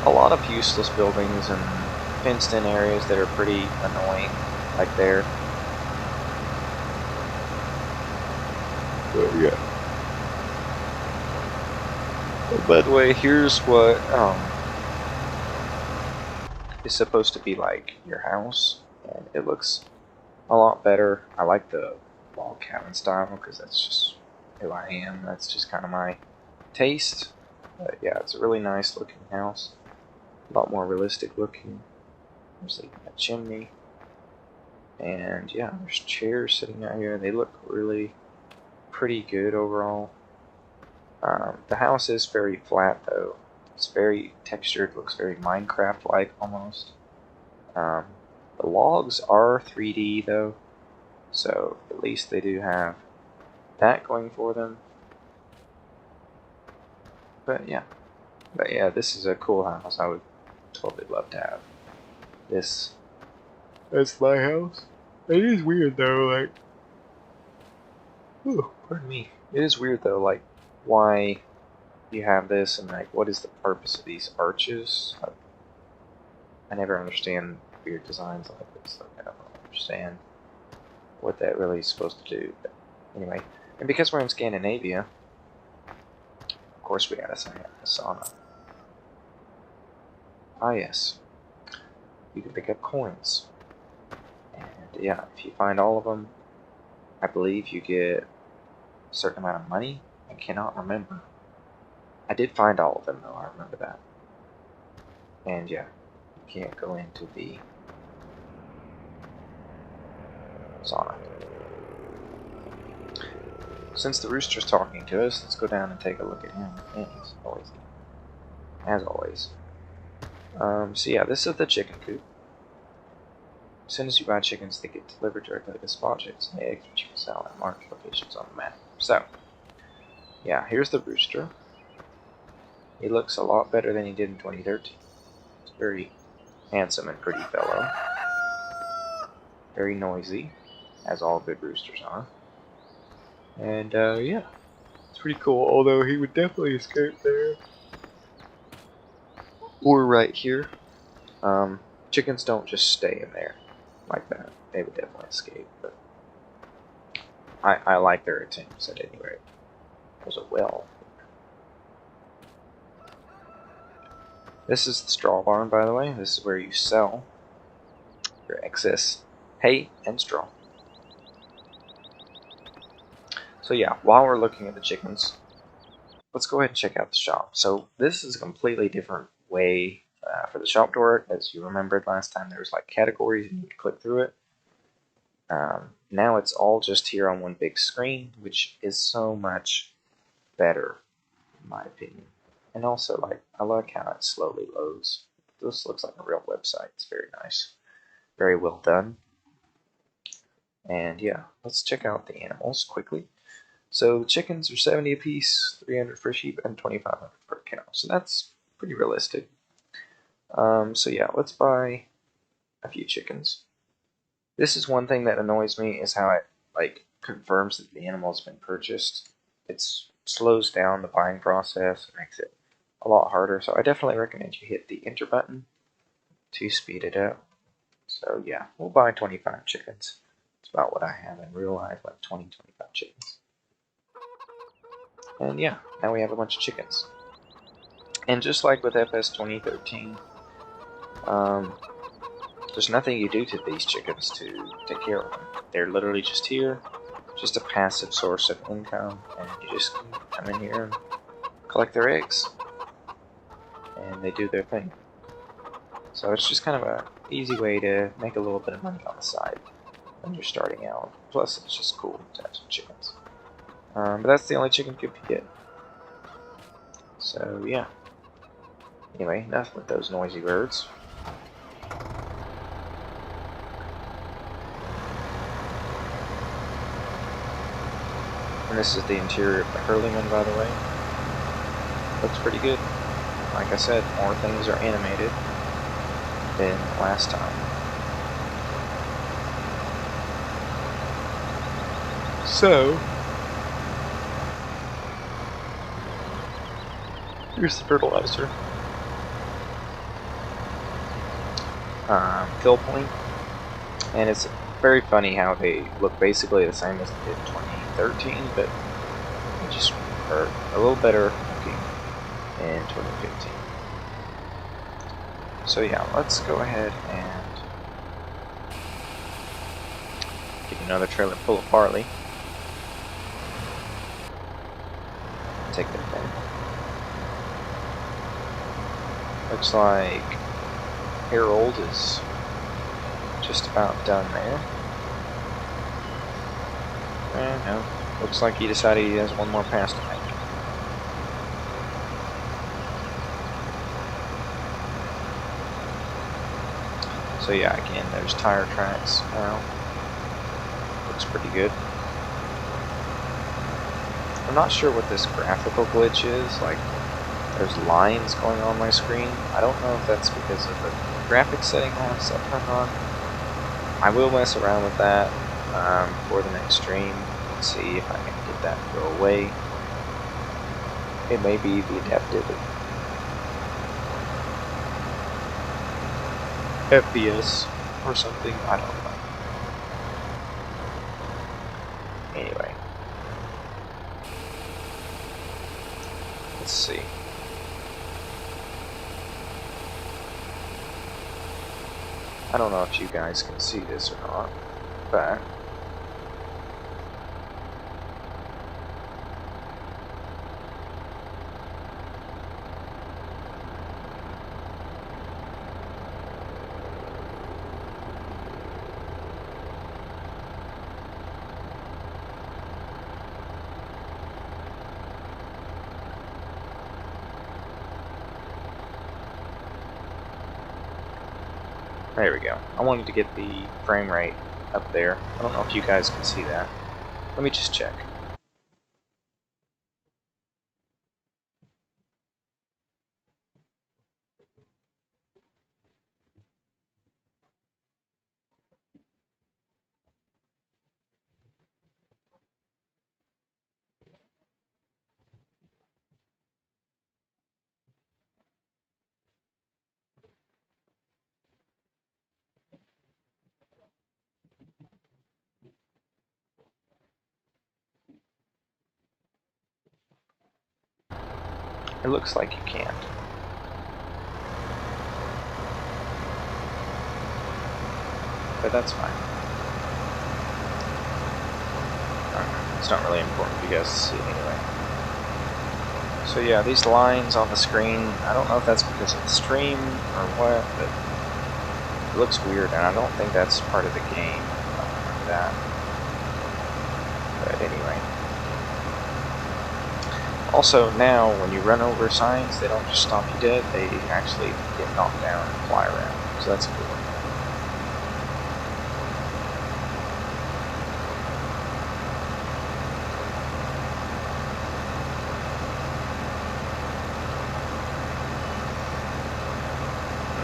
a lot of useless buildings and fenced in areas that are pretty annoying, like there. But yeah. Oh, by the way, here's what is supposed to be like your house, and it looks a lot better. I like the log cabin style because that's just who I am. That's just kind of my taste. But yeah, it's a really nice looking house. A lot more realistic looking. There's like a chimney. And yeah, there's chairs sitting out here. They look really pretty good overall. The house is very flat though. It's very textured, looks very Minecraft-like almost. The logs are 3D though, so at least they do have that going for them. But yeah, this is a cool house. I would totally love to have this. That's my house. It is weird though, like. Ooh, pardon me. It is weird though, like why you have this and like what is the purpose of these arches? I never understand weird designs like this. Like I don't understand what that really is supposed to do. But anyway, and because we're in Scandinavia, of course we got a sauna. Ah yes, you can pick up coins, and yeah, if you find all of them, I believe you get a certain amount of money. I cannot remember. I did find all of them though, I remember that. And yeah, you can't go into the sauna. Since the rooster's talking to us, let's go down and take a look at him. Yeah, he's noisy. As always. So yeah, this is the chicken coop. As soon as you buy chickens, they get delivered directly to spot chicks and eggs, which you can sell at market locations on the map. So, yeah, here's the rooster. He looks a lot better than he did in 2013. He's a very handsome and pretty fellow. Very noisy, as all good roosters are. And yeah, it's pretty cool, although he would definitely escape there. Or right here. Chickens don't just stay in there like that. They would definitely escape, but I like their attempts at any rate. There's a well. This is the straw barn, by the way. This is where you sell your excess hay and straw. So yeah, while we're looking at the chickens, let's go ahead and check out the shop. So this is a completely different way for the shop to work. As you remembered last time, there was like categories and you could click through it. Now it's all just here on one big screen, which is so much better, in my opinion. And also, like, I like how it slowly loads. This looks like a real website. It's very nice. Very well done. And yeah, let's check out the animals quickly. So chickens are 70 apiece, 300 for sheep, and 2,500 per cow. So that's pretty realistic. So yeah, let's buy a few chickens. This is one thing that annoys me, is how it like confirms that the animal's been purchased. It slows down the buying process, makes it a lot harder. So I definitely recommend you hit the enter button to speed it up. So yeah, we'll buy 25 chickens. It's about what I have in real life, like 20, 25 chickens. And yeah, now we have a bunch of chickens. And just like with FS 2013, there's nothing you do to these chickens to take care of them. They're literally just here, just a passive source of income, and you just come in here and collect their eggs. And they do their thing. So it's just kind of a easy way to make a little bit of money on the side when you're starting out. Plus, it's just cool to have some chickens. But that's the only chicken coop you get. So yeah. Anyway, enough with those noisy birds. And this is the interior of the hurling one, by the way. Looks pretty good. Like I said, more things are animated than last time. So, here's the fertilizer. Fill point. And it's very funny how they look basically the same as they did in 2013, but they just are a little better looking in 2015. So yeah, let's go ahead and get another trailer full of barley. Take that thing. Looks like Harold is just about done there. No, looks like he decided he has one more pass to make. So yeah, again, there's tire tracks now. Looks pretty good. I'm not sure what this graphical glitch is. Like, there's lines going on my screen. I don't know if that's because of the graphics setting I have set turned on. I will mess around with that for the next stream and see if I can get that to go away. It may be the adaptive FPS or something, I don't know. Anyway. Let's see. I don't know if you guys can see this or not, but there we go. I wanted to get the frame rate up there. I don't know if you guys can see that. Let me just check. It looks like you can't. But that's fine. It's not really important for you guys to see it anyway. So yeah, these lines on the screen, I don't know if that's because of the stream or what, but it looks weird, and I don't think that's part of the game. I don't remember that. But anyway. Also, now, when you run over signs, they don't just stomp you dead, they actually get knocked down and fly around. So that's cool.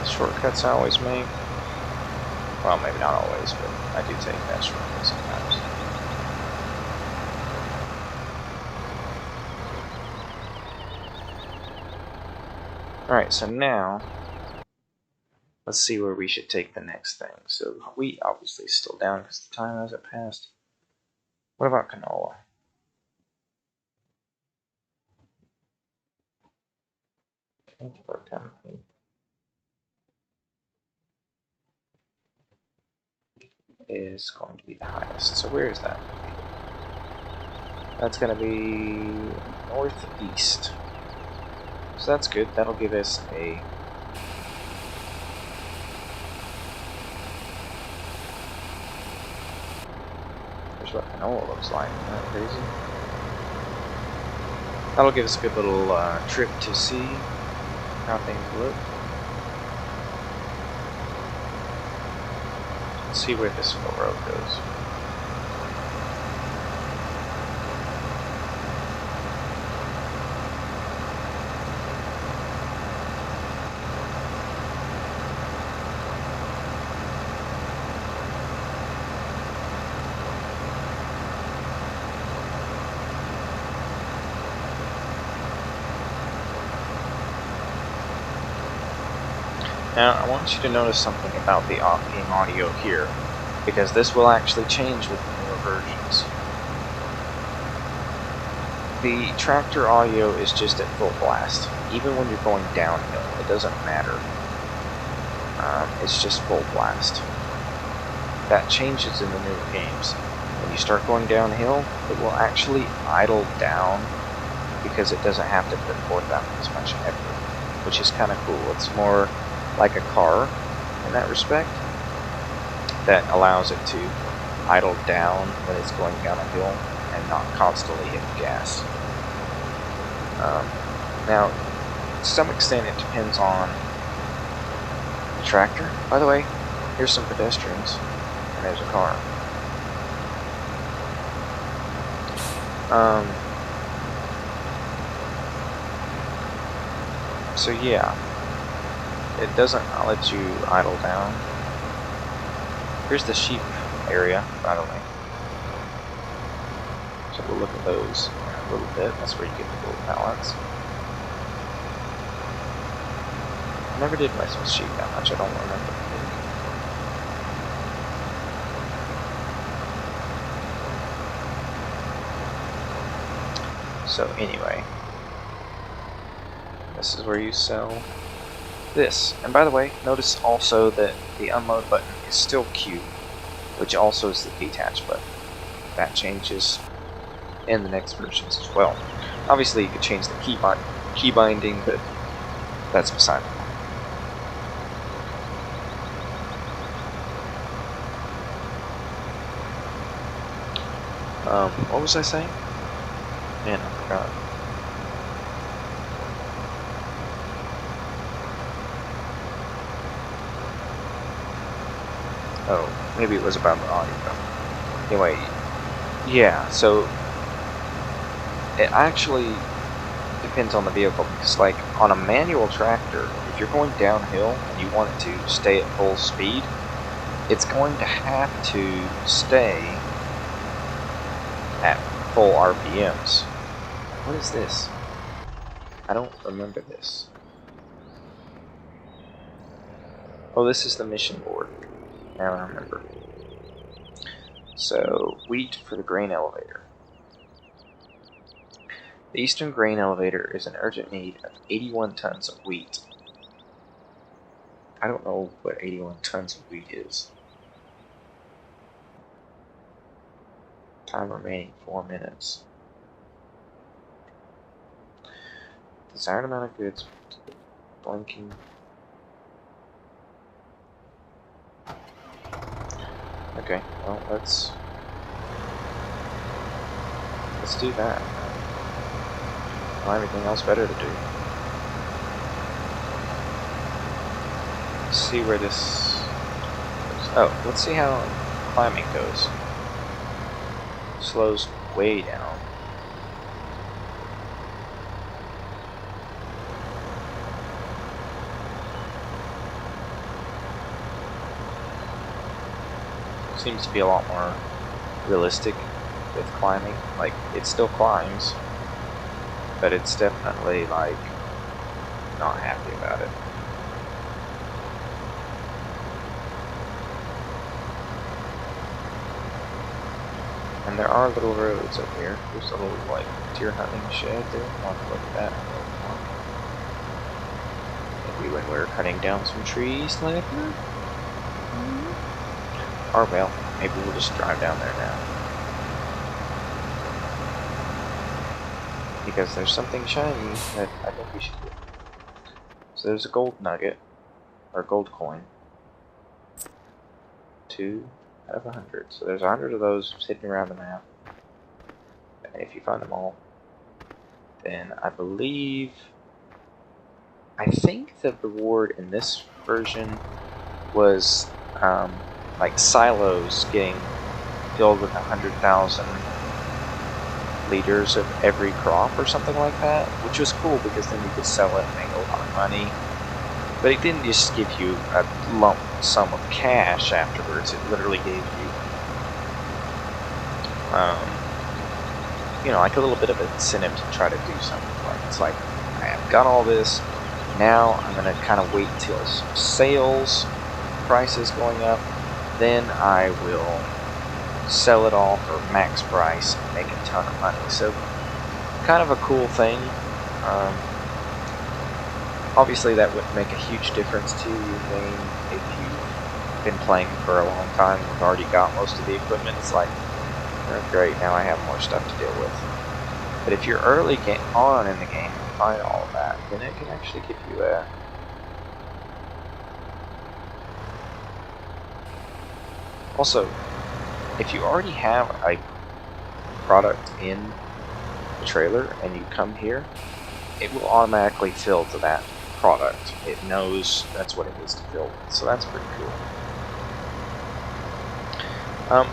Shortcuts I always make. Well, maybe not always, but I do take that shortcut sometimes. Alright, so now, let's see where we should take the next thing. So wheat obviously is still down because the time hasn't passed. What about canola? Is going to be the highest. So where is that? That's going to be northeast. So that's good. That'll give us a here's what canola looks like. Isn't that crazy? That'll give us a good little trip to see how things look. Let's see where this road goes. Now, I want you to notice something about the off-game audio here, because this will actually change with the newer versions. The tractor audio is just at full blast, even when you're going downhill. It doesn't matter. It's just full blast. That changes in the newer games. When you start going downhill, it will actually idle down because it doesn't have to put forth that much effort, which is kind of cool. It's more like a car in that respect that allows it to idle down when it's going down a hill and not constantly hit the gas. Now, to some extent it depends on the tractor. By the way, here's some pedestrians and there's a car. So yeah, it doesn't let you idle down. Here's the sheep area, by the way. So we'll look at those in a little bit. That's where you get the little pallets. I never did mess with sheep that much, I don't remember. So anyway, this is where you sell this. And by the way, notice also that the unload button is still Q, which also is the detach button. That changes in the next versions as well. Obviously you could change the key binding, but that's beside the point. What was I saying? Man, I forgot. Oh, maybe it was about the audio. Anyway, yeah, so it actually depends on the vehicle, because like on a manual tractor, if you're going downhill and you want it to stay at full speed, it's going to have to stay at full RPMs. What is this? I don't remember this. Oh, this is the mission board. Now I remember. So, wheat for the grain elevator. The Eastern Grain Elevator is in urgent need of 81 tons of wheat. I don't know what 81 tons of wheat is. Time remaining 4 minutes. Desired amount of goods. Blinking. Okay, well, let's do that. Well, everything else better to do. Let's see where this goes. Oh, let's see how climbing goes. Slows way down. Seems to be a lot more realistic with climbing. Like, it still climbs, but it's definitely, like, not happy about it. And there are little roads up here. There's a little, like, deer hunting shed there. I'll have to look at that. Maybe when we're cutting down some trees later. Or, well, maybe we'll just drive down there now. Because there's something shiny that I think we should do. So there's a gold nugget, or gold coin. 2 out of 100. So there's 100 of those hidden around the map. And if you find them all, then I think the reward in this version was like silos getting filled with 100,000 liters of every crop or something like that, which was cool because then you could sell it and make a lot of money. But it didn't just give you a lump sum of cash afterwards. It literally gave you, you know, like a little bit of incentive to try to do something. Like, it's like, I've got all this. Now I'm going to kind of wait until sales prices going up. Then I will sell it all for max price and make a ton of money. So, kind of a cool thing. Obviously, that would make a huge difference to your game if you've been playing for a long time and you've already got most of the equipment. It's like, oh, great, now I have more stuff to deal with. But if you're early on in the game and find all of that, then it can actually give you a also, if you already have a product in the trailer and you come here, it will automatically fill to that product. It knows that's what it needs to fill with, so that's pretty cool.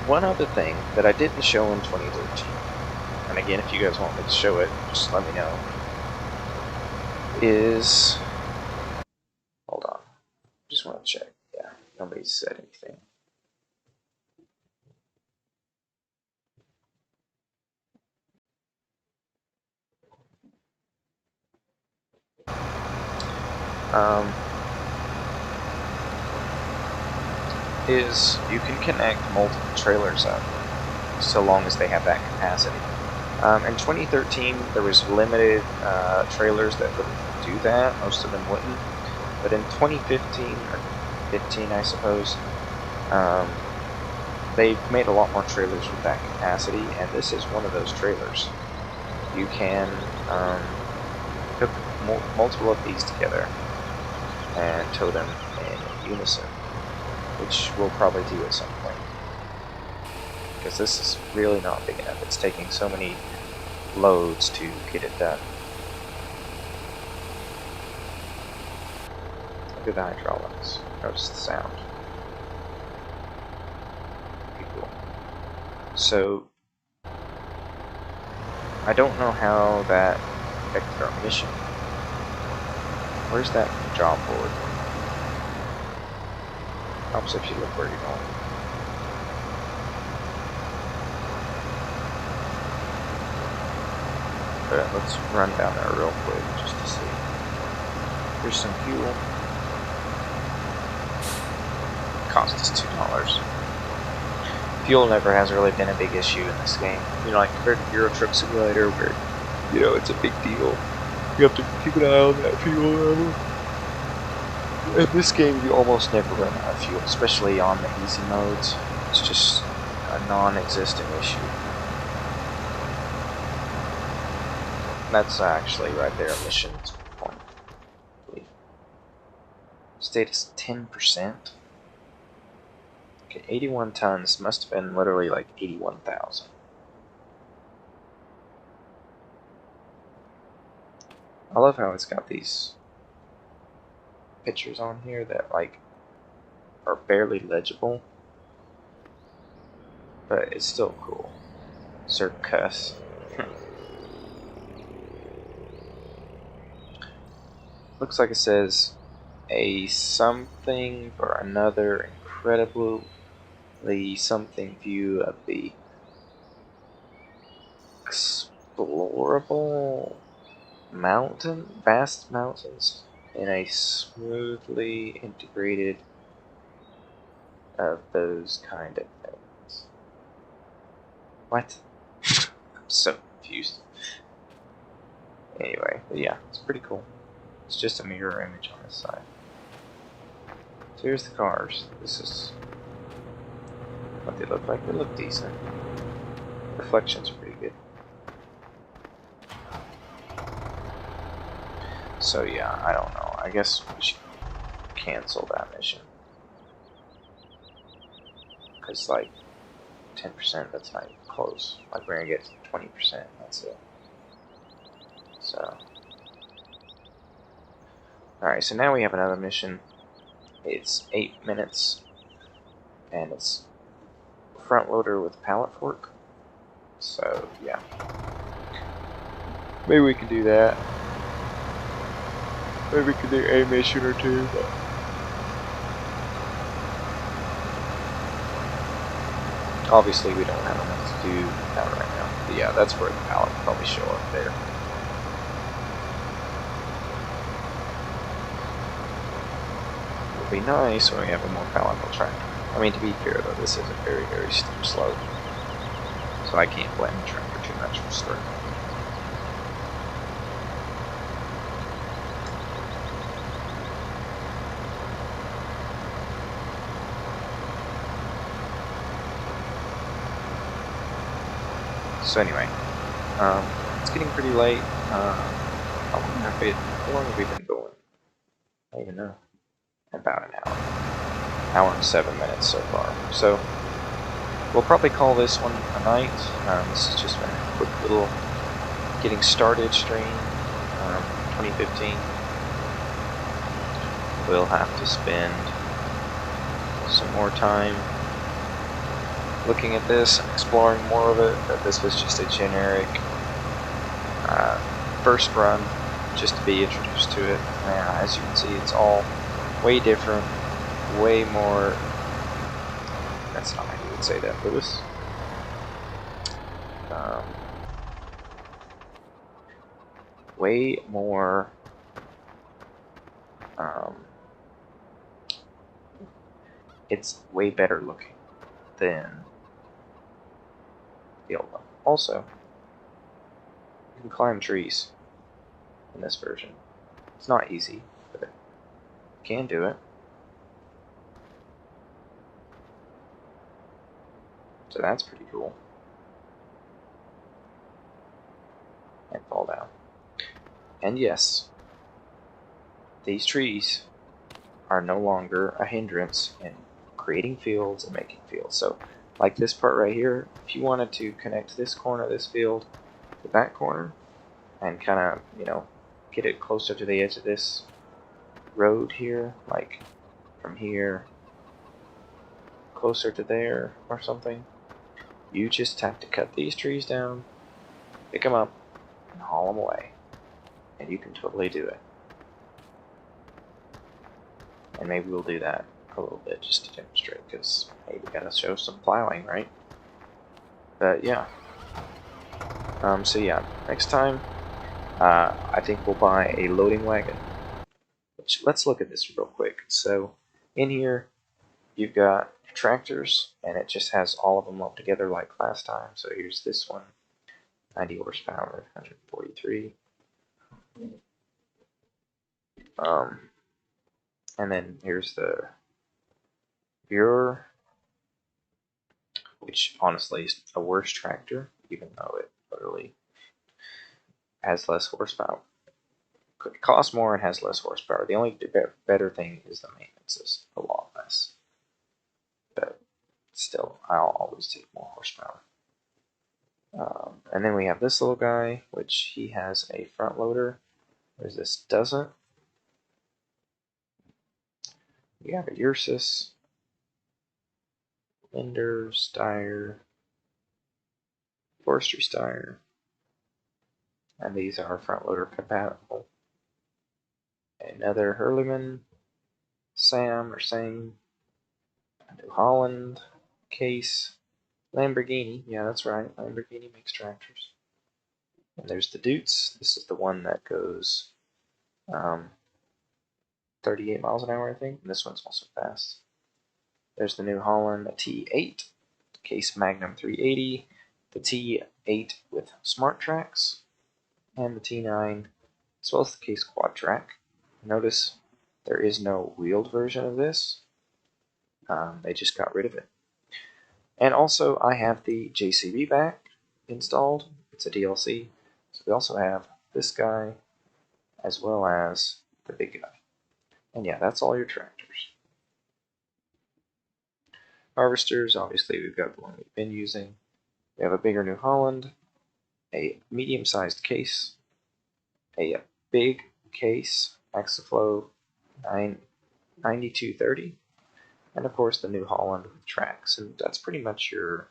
One other thing that I didn't show in 2013, and again, if you guys want me to show it, just let me know, is... Hold on. Just want to check. Yeah, nobody said anything. Is you can connect multiple trailers up so long as they have that capacity. In 2013 there was limited trailers that would do that, most of them wouldn't, but in 2015 or 15 I suppose, they've made a lot more trailers with that capacity, and this is one of those trailers. You can hook multiple of these together and tow them in unison, which we'll probably do at some point, because this is really not big enough. It's taking so many loads to get it done. Look at the hydraulics. Notice the sound. Pretty cool. So, I don't know how that affected our mission. Where's that job board? Helps if you look where you're going. But let's run down there real quick just to see. Here's some fuel. Cost us $2. Fuel never has really been a big issue in this game. You know, like compared to Euro Truck Simulator, where, you know, it's a big deal. You have to keep an eye on that fuel level. In this game, you almost never run out of fuel, especially on the easy modes. It's just a non-existent issue. That's actually right there, mission point, I believe. Status 10%. Okay, 81 tons must have been literally like 81,000. I love how it's got these pictures on here that like are barely legible, but it's still cool. Circus. Looks like it says a something for another incredibly something view of the explorable vast mountains in a smoothly integrated of those kind of things. What? I'm so confused. Anyway, but yeah, it's pretty cool. It's just a mirror image on this side. So here's the cars. This is what they look like. They look decent. Reflection's pretty good. So yeah, I don't know. I guess we should cancel that mission. Because like 10%, that's not even close. Like we're gonna get 20%, that's it. So alright, so now we have another mission. It's 8 minutes and it's front loader with pallet fork. So yeah. Maybe we can do that. Maybe we can do a mission or two, but obviously we don't have enough to do that right now. But yeah, that's where the pallet will probably show up there. It would be nice when we have a more palatable tractor. I mean, to be fair though, this is a very, very steep slope. So I can't blame the tractor too much for starting. So anyway, it's getting pretty late. How long have we been going? I don't even know. About an hour. Hour and 7 minutes so far. So we'll probably call this one a night. This has just been a quick little getting started stream. 2015. We'll have to spend some more time looking at this and exploring more of it, but this was just a generic first run just to be introduced to it. As you can see, it's all way different, way more, that's not how you would say that, Lewis. Way more it's way better looking than the old one. Also, you can climb trees in this version. It's not easy, but you can do it. So that's pretty cool. And fall down. And yes, these trees are no longer a hindrance in creating fields and making fields. So, like this part right here, if you wanted to connect this corner of this field to that corner and kind of, you know, get it closer to the edge of this road here, like from here closer to there or something, you just have to cut these trees down, pick them up, and haul them away. And you can totally do it. And maybe we'll do that a little bit just to demonstrate, because hey, we gotta show some plowing, right? But yeah. So yeah, next time, I think we'll buy a loading wagon. Which, let's look at this real quick. So in here, you've got tractors, and it just has all of them lumped together like last time. So here's this one, 90 horsepower, 143. And then here's the Bureau, which honestly is a worse tractor, even though it literally has less horsepower. It costs more and has less horsepower. The only better thing is the maintenance is a lot less. But still, I'll always take more horsepower. And then we have this little guy, which he has a front loader, whereas this doesn't. We have a Ursus, Linder, Steyr, Forestry Steyr, and these are front loader compatible. Another Hurleyman, Sam or Same, New Holland, Case, Lamborghini. Yeah, that's right. Lamborghini makes tractors. And there's the Dutes. This is the one that goes 38 miles an hour, I think. And this one's also fast. There's the New Holland T8, Case Magnum 380, the T8 with Smart Tracks, and the T9, as well as the Case Quad Track. Notice there is no wheeled version of this. They just got rid of it. And also, I have the JCB back installed. It's a DLC. So we also have this guy, as well as the big guy. And yeah, that's all your tractors. Harvesters, obviously we've got the one we've been using. We have a bigger New Holland, a medium-sized Case, a big Case, Axiflow 9230, and of course the New Holland with tracks. And that's pretty much your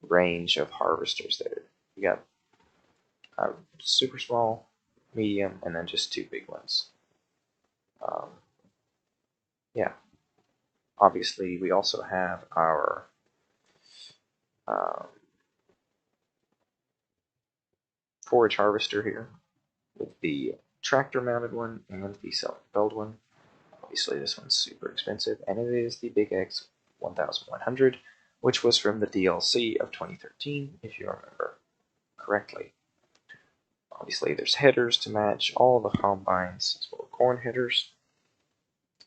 range of harvesters there. You got a super small, medium, and then just two big ones. Yeah. Obviously, we also have our Forage Harvester here with the tractor-mounted one and the self-propelled one. Obviously, this one's super expensive, and it is the Big X 1100, which was from the DLC of 2013, if you remember correctly. Obviously, there's headers to match all the combines, as well as corn headers.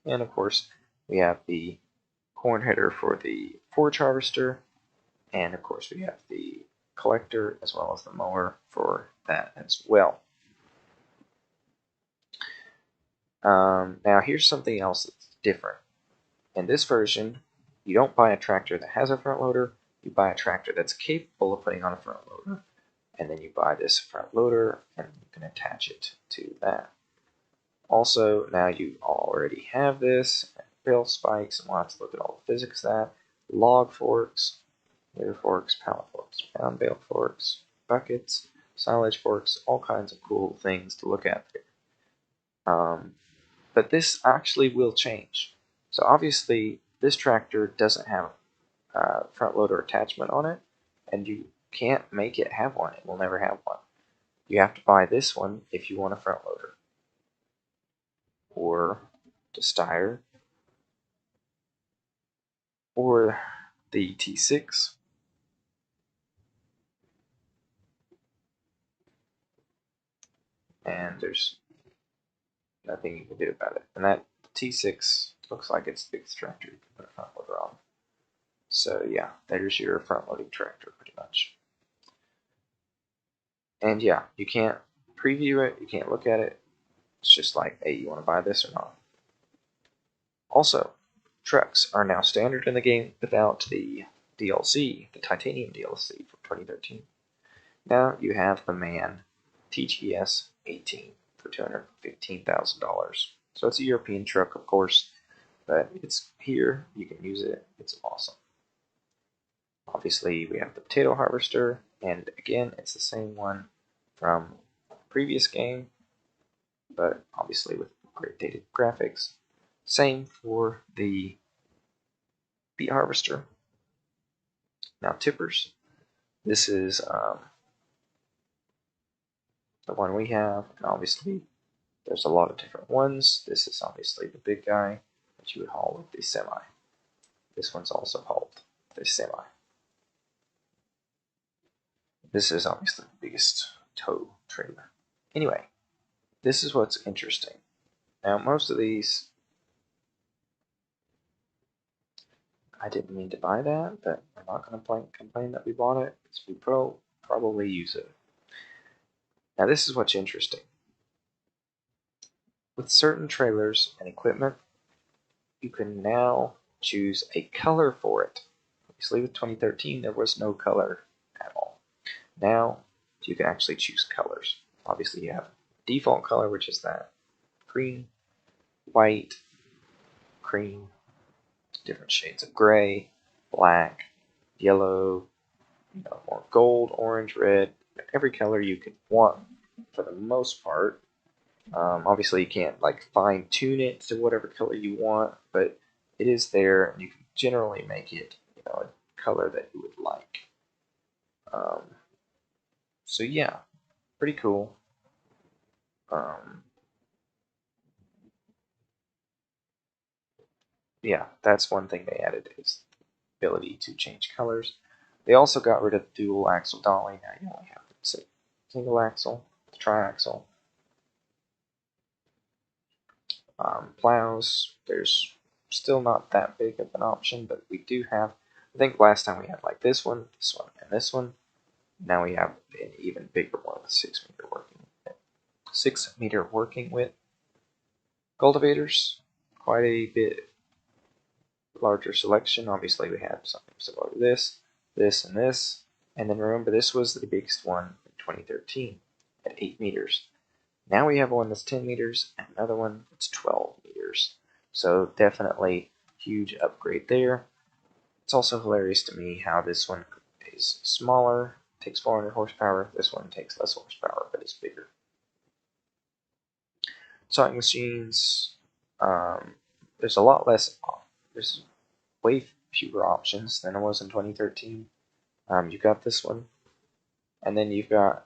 And of course, we have the corn header for the Forage Harvester, and of course we have the collector as well as the mower for that as well. Now here's something else that's different. In this version, you don't buy a tractor that has a front loader, you buy a tractor that's capable of putting on a front loader, and then you buy this front loader and you can attach it to that. Also, now you already have this, bale spikes, and we'll have to look at all the physics of that. Log forks, rear forks, pallet forks, pound bale forks, buckets, silage forks, all kinds of cool things to look at there. But this actually will change. So obviously, this tractor doesn't have a front loader attachment on it, and you can't make it have one. It will never have one. You have to buy this one if you want a front loader. Or the Steyr, or the T6, and there's nothing you can do about it. And that T6 looks like it's the biggest tractor you can put a front loader on. So yeah, there's your front loading tractor pretty much. And yeah, you can't preview it, you can't look at it. It's just like, hey, you want to buy this or not? Also, trucks are now standard in the game without the DLC, the Titanium DLC from 2013. Now you have the MAN TGS 18 for $215,000. So it's a European truck, of course, but it's here, you can use it, it's awesome. Obviously, we have the Potato Harvester, and again, it's the same one from the previous game, but obviously with great dated graphics. Same for the Beet Harvester. Now tippers. This is the one we have, and obviously there's a lot of different ones. This is obviously the big guy that you would haul with the semi. This one's also hauled with the semi. This is obviously the biggest tow trailer. Anyway, this is what's interesting. Now most of these, I didn't mean to buy that, but I'm not going to complain that we bought it, because we probably use it. Now this is what's interesting. With certain trailers and equipment, you can now choose a color for it. Obviously with 2013 there was no color at all. Now you can actually choose colors. Obviously you have default color, which is that green, white, cream, different shades of gray, black, yellow, more gold, orange, red, every color you could want for the most part. Obviously, you can't like fine tune it to whatever color you want, but it is there, and you can generally make it, a color that you would like. So yeah, pretty cool. Yeah, that's one thing they added is the ability to change colors. They also got rid of the dual axle dolly. Now you only have the single axle, the triaxle. Plows, there's still not that big of an option, but we do have, I think last time we had like this one, and this one. Now we have an even bigger one with 6 meter working width. 6 meter working width. Cultivators, quite a bit larger selection. Obviously we had something similar to this, this, and this. And then remember this was the biggest one in 2013 at 8 meters. Now we have one that's 10 meters and another one that's 12 meters. So definitely huge upgrade there. It's also hilarious to me how this one is smaller, takes 400 horsepower. This one takes less horsepower, but is bigger. Sawing machines, there's a lot less, there's way fewer options than it was in 2013. You've got this one, and then you've got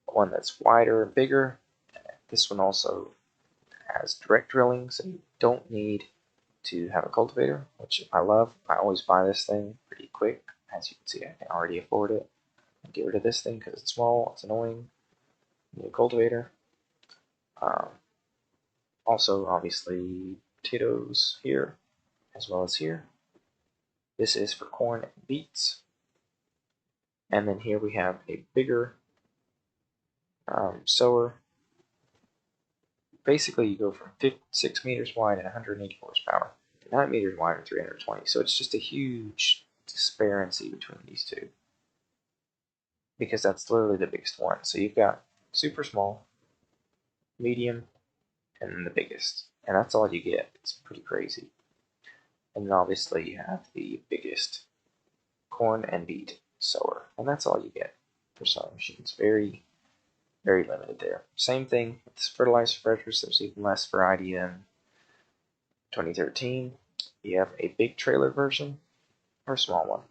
one that's wider and bigger. This one also has direct drilling, so you don't need to have a cultivator, which I love. I always buy this thing pretty quick. As you can see, I can already afford it. And get rid of this thing because it's small, it's annoying. Need a cultivator. Also, obviously, potatoes here, as well as here. This is for corn and beets. And then here we have a bigger sower. Basically, you go from 6 meters wide and 180 horsepower to 9 meters wide and 320. So it's just a huge disparity between these two, because that's literally the biggest one. So you've got super small, medium, and then the biggest. And that's all you get. It's pretty crazy. And then obviously you have the biggest corn and beet sower. And that's all you get for sowing machines. Very, very limited there. Same thing with fertilizer spreaders. There's even less variety in 2013. You have a big trailer version or a small one.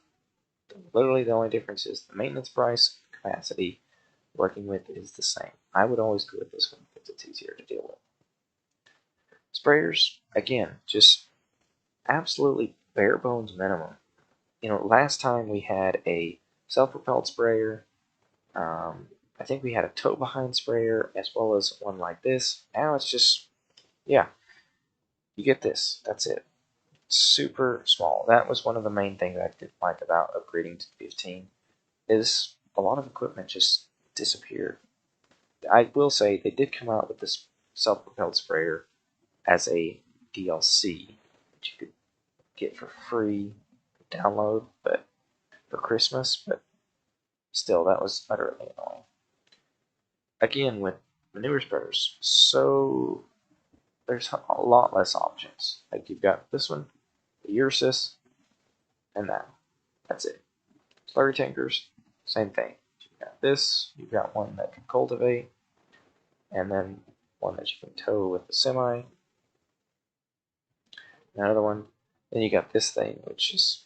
Literally the only difference is the maintenance price, capacity, working with is the same. I would always go with this one because it's easier to deal with. Sprayers, again, just absolutely bare bones minimum. Last time we had a self-propelled sprayer. I think we had a tow behind sprayer as well as one like this. Now it's just, yeah, you get this. That's it. Super small. That was one of the main things I didn't like about upgrading to 15 is a lot of equipment just disappeared. I will say they did come out with this self-propelled sprayer as a DLC that you could get for free download, but for Christmas, but still that was utterly annoying. Again, with manure spreaders, so there's a lot less options. Like you've got this one, the Ursus, and that. That's it. Slurry tankers, same thing. You've got this, you've got one that can cultivate, and then one that you can tow with the semi. Another one. Then you got this thing, which is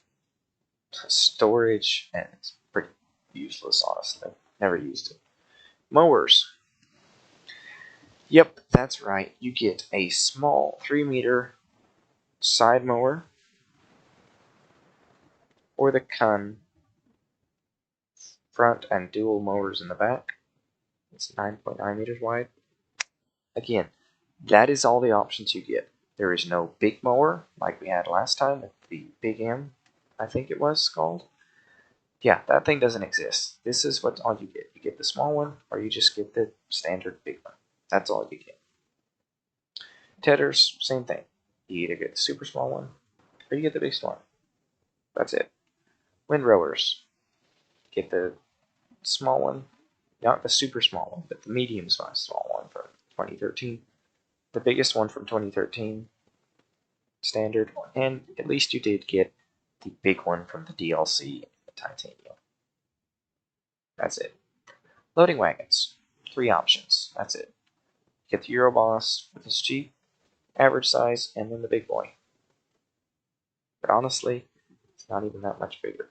storage, and it's pretty useless, honestly. Never used it. Mowers. Yep, that's right. You get a small 3-meter side mower, or the Kun front and dual mowers in the back. It's 9.9 meters wide. Again, that is all the options you get. There is no big mower like we had last time with the Big M, I think it was called. Yeah, that thing doesn't exist. This is what all you get. You get the small one, or you just get the standard big one. That's all you get. Tedders, same thing. You either get the super small one, or you get the big one. That's it. Windrowers, get the small one, not the super small one, but the medium size small one from 2013. The biggest one from 2013, standard, and at least you did get the big one from the DLC, the titanium. That's it. Loading wagons, 3 options. That's it. Get the Euro Boss with his Jeep, average size, and then the big boy. But honestly, it's not even that much bigger.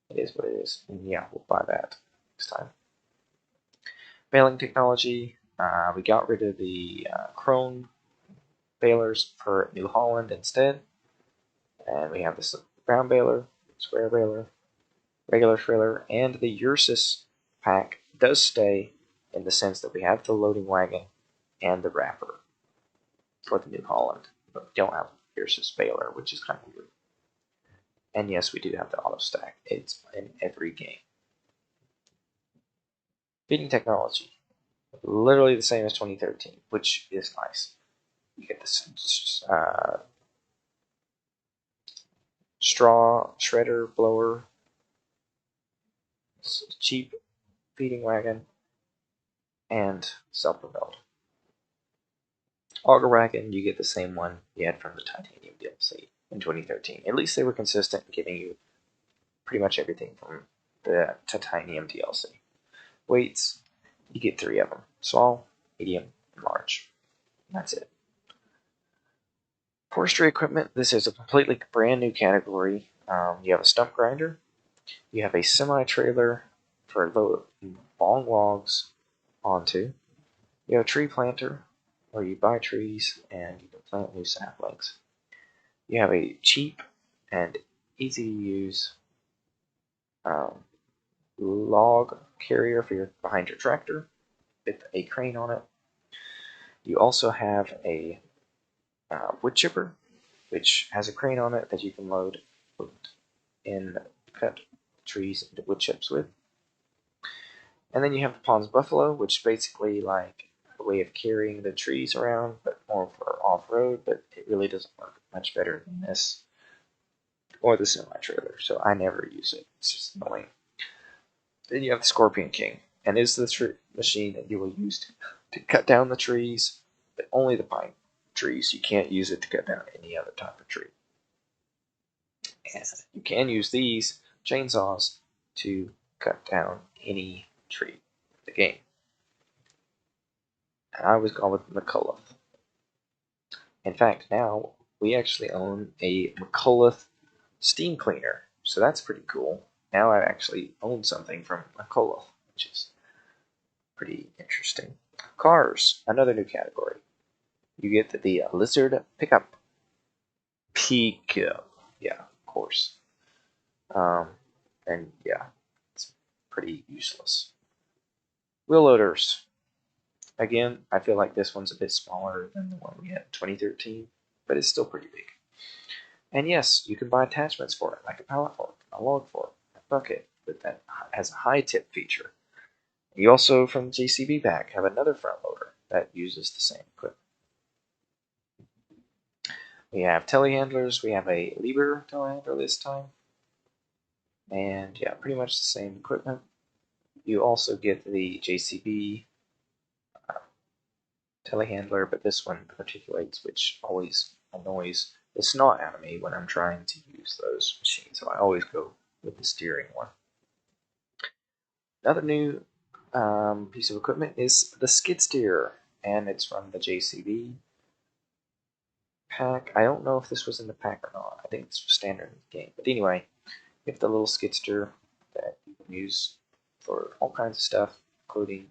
It is what it is, and yeah, we'll buy that next time. Baling technology, we got rid of the chrome balers for New Holland instead, and we have this brown baler, square baler, regular trailer, and the Ursus pack does stay in the sense that we have the loading wagon and the wrapper for the New Holland, but we don't have Ursus baler, which is kind of weird. And yes, we do have the auto stack. It's in every game. Feeding technology, literally the same as 2013, which is nice. You get this straw shredder blower, cheap feeding wagon, and self-propelled. Auger wagon, you get the same one you had from the Titanium DLC in 2013. At least they were consistent in giving you pretty much everything from the Titanium DLC. Weights, you get 3 of them. Small, medium, and large. That's it. Forestry equipment, this is a completely brand new category. You have a stump grinder, you have a semi-trailer for long logs onto, you have a tree planter, where you buy trees and you can plant new saplings. You have a cheap and easy to use log carrier for behind your tractor with a crane on it. You also have a wood chipper, which has a crane on it that you can load and cut trees into wood chips with. And then you have the Pond's Buffalo, which is basically like a way of carrying the trees around, but more for off-road, but it really doesn't work much better than this or the semi-trailer, so I never use it. It's just annoying. Then you have the Scorpion King, and it's the machine that you will use to cut down the trees, but only the pine trees. You can't use it to cut down any other type of tree. And you can use these chainsaws to cut down any tree in the game. And I always go with McCullough. In fact, now we actually own a McCullough steam cleaner, so that's pretty cool. Now I actually own something from McCullough, which is pretty interesting. Cars, another new category. You get the Lizard pickup. Pickup, yeah, of course. And yeah, it's pretty useless. Wheel loaders. Again, I feel like this one's a bit smaller than the one we had in 2013, but it's still pretty big. And yes, you can buy attachments for it, like a pallet fork, a log fork, a bucket, but that has a high tip feature. You also, from the JCB pack, have another front loader that uses the same equipment. We have telehandlers. We have a Lieber telehandler this time. And yeah, pretty much the same equipment. You also get the JCB telehandler, but this one articulates, which always annoys the snot out of me when I'm trying to use those machines. So I always go with the steering one. Another new piece of equipment is the skid steer, and it's from the JCB pack. I don't know if this was in the pack or not. I think it's standard in the game. But anyway, you have the little skid steer that you can use for all kinds of stuff, including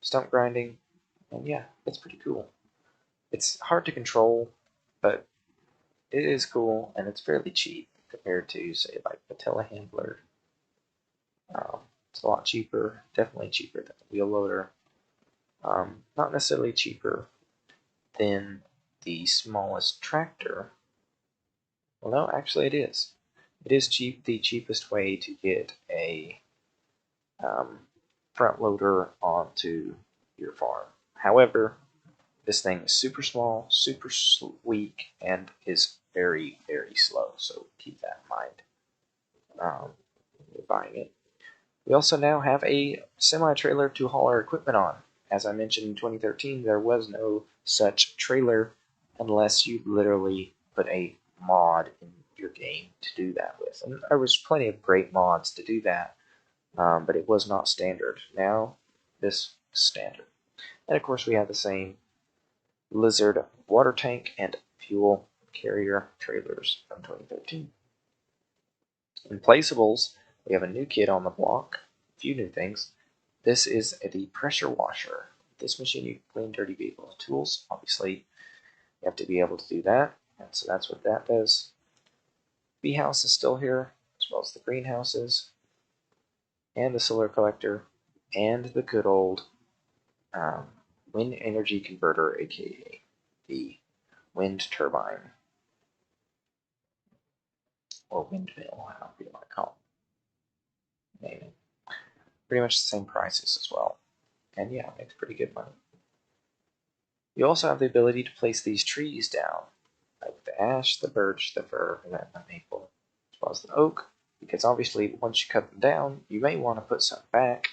stump grinding. And yeah, it's pretty cool. It's hard to control, but it is cool, and it's fairly cheap compared to, say, like the telehandler. It's a lot cheaper, definitely cheaper than the wheel loader. Not necessarily cheaper than the smallest tractor. Well, no, actually it is. It is the cheapest way to get a front loader onto your farm. However, this thing is super small, super weak, and is very, very slow. So keep that in mind when you're buying it. We also now have a semi-trailer to haul our equipment on. As I mentioned in 2013, there was no such trailer unless you literally put a mod in your game to do that with. And there was plenty of great mods to do that, but it was not standard. Now, this is standard. And of course, we have the same Lizard water tank and fuel carrier trailers from 2013. In placeables, we have a new kit on the block, a few new things. This is the pressure washer. This machine you can clean dirty vehicle tools. Obviously, you have to be able to do that, and so that's what that does. Bee house is still here, as well as the greenhouses, and the solar collector, and the good old wind energy converter, aka the wind turbine, or windmill, however you want to call it. Name it. Pretty much the same prices as well. And yeah, it makes pretty good money. You also have the ability to place these trees down, like the ash, the birch, the fir, and the maple, as well as the oak, because obviously once you cut them down, you may want to put some back,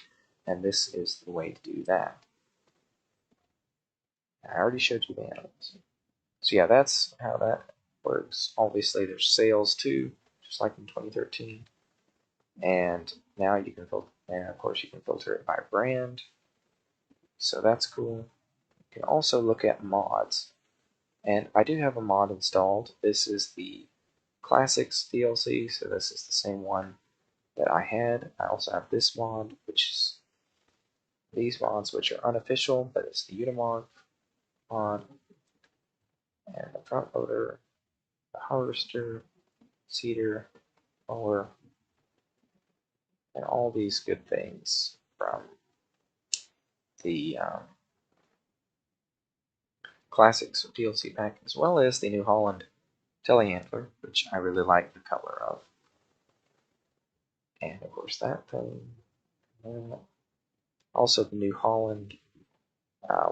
and this is the way to do that. I already showed you the animals. So yeah, that's how that works. Obviously there's sales too, just like in 2013. And now you can filter, and of course you can filter it by brand. So that's cool. You can also look at mods. And I do have a mod installed. This is the Classics DLC, so this is the same one that I had. I also have this mod, which is these mods, which are unofficial, but it's the Unimog mod, and the front loader, the harvester, seeder, mower, and all these good things from the Classics DLC pack, as well as the New Holland telehandler, which I really like the color of. And of course that thing. Also the New Holland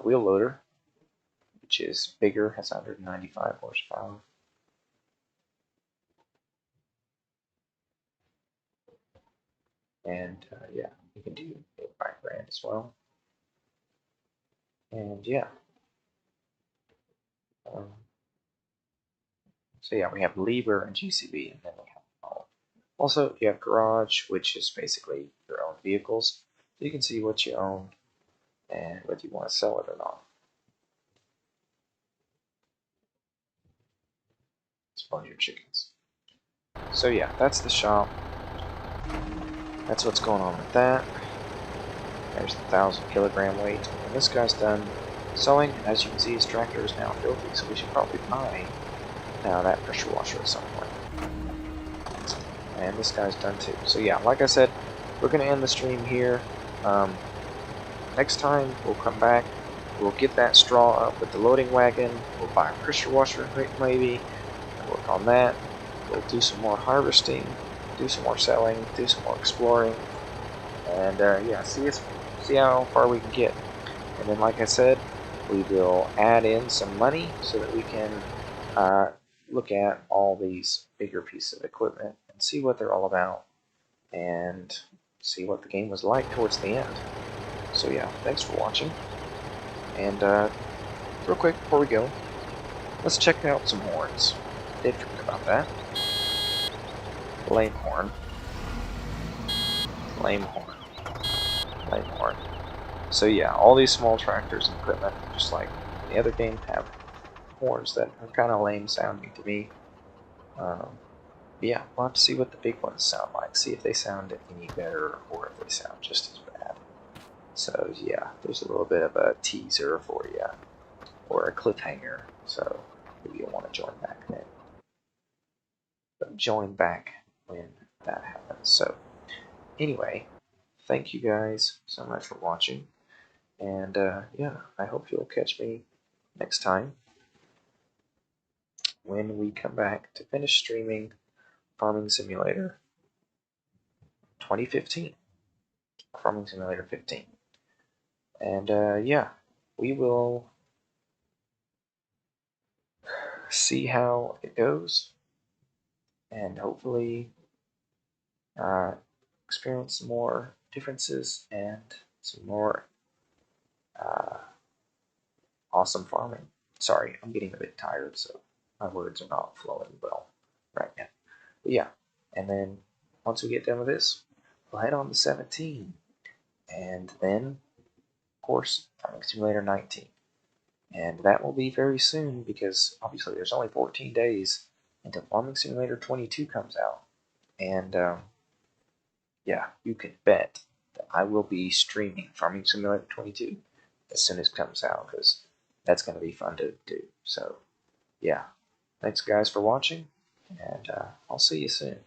wheel loader, which is bigger, has 195 horsepower. And yeah, you can do it by brand as well. And yeah. So yeah, we have Lieber and GCB, and then we have all. Also, you have Garage, which is basically your own vehicles. So you can see what you own and whether you want to sell it or not. Spawn your chickens. So yeah, that's the shop. That's what's going on with that. There's the 1,000-kilogram weight. And this guy's done sewing. As you can see, his tractor is now filthy, so we should probably buy now that pressure washer at some point. And this guy's done too. So yeah, like I said, we're going to end the stream here. Next time, we'll come back. We'll get that straw up with the loading wagon. We'll buy a pressure washer maybe, and work on that. We'll do some more harvesting, do some more selling, do some more exploring, and yeah, see how far we can get. And then, like I said, we will add in some money so that we can look at all these bigger pieces of equipment and see what they're all about, and see what the game was like towards the end. So yeah, thanks for watching. And real quick before we go, let's check out some horns. Did forget about that. Lame horn. Lame horn. Lame horn. So yeah, all these small tractors and equipment, just like the other game, have horns that are kind of lame sounding to me. Yeah, we'll have to see what the big ones sound like. See if they sound any better or if they sound just as bad. So yeah, there's a little bit of a teaser for you, or a cliffhanger. So maybe you'll want to join back then. But join back when that happens. So anyway, thank you guys so much for watching. And yeah, I hope you'll catch me next time when we come back to finish streaming Farming Simulator 2015. Farming Simulator 15. And yeah, we will see how it goes, and hopefully experience some more differences and some more uh, awesome farming. Sorry, I'm getting a bit tired, so my words are not flowing well right now. But yeah, and then once we get done with this, we'll head on to 17, and then, of course, Farming Simulator 19. And that will be very soon because obviously there's only 14 days until Farming Simulator 22 comes out. And yeah, you can bet that I will be streaming Farming Simulator 22 as soon as it comes out because that's going to be fun to do. So yeah, thanks guys for watching, and I'll see you soon.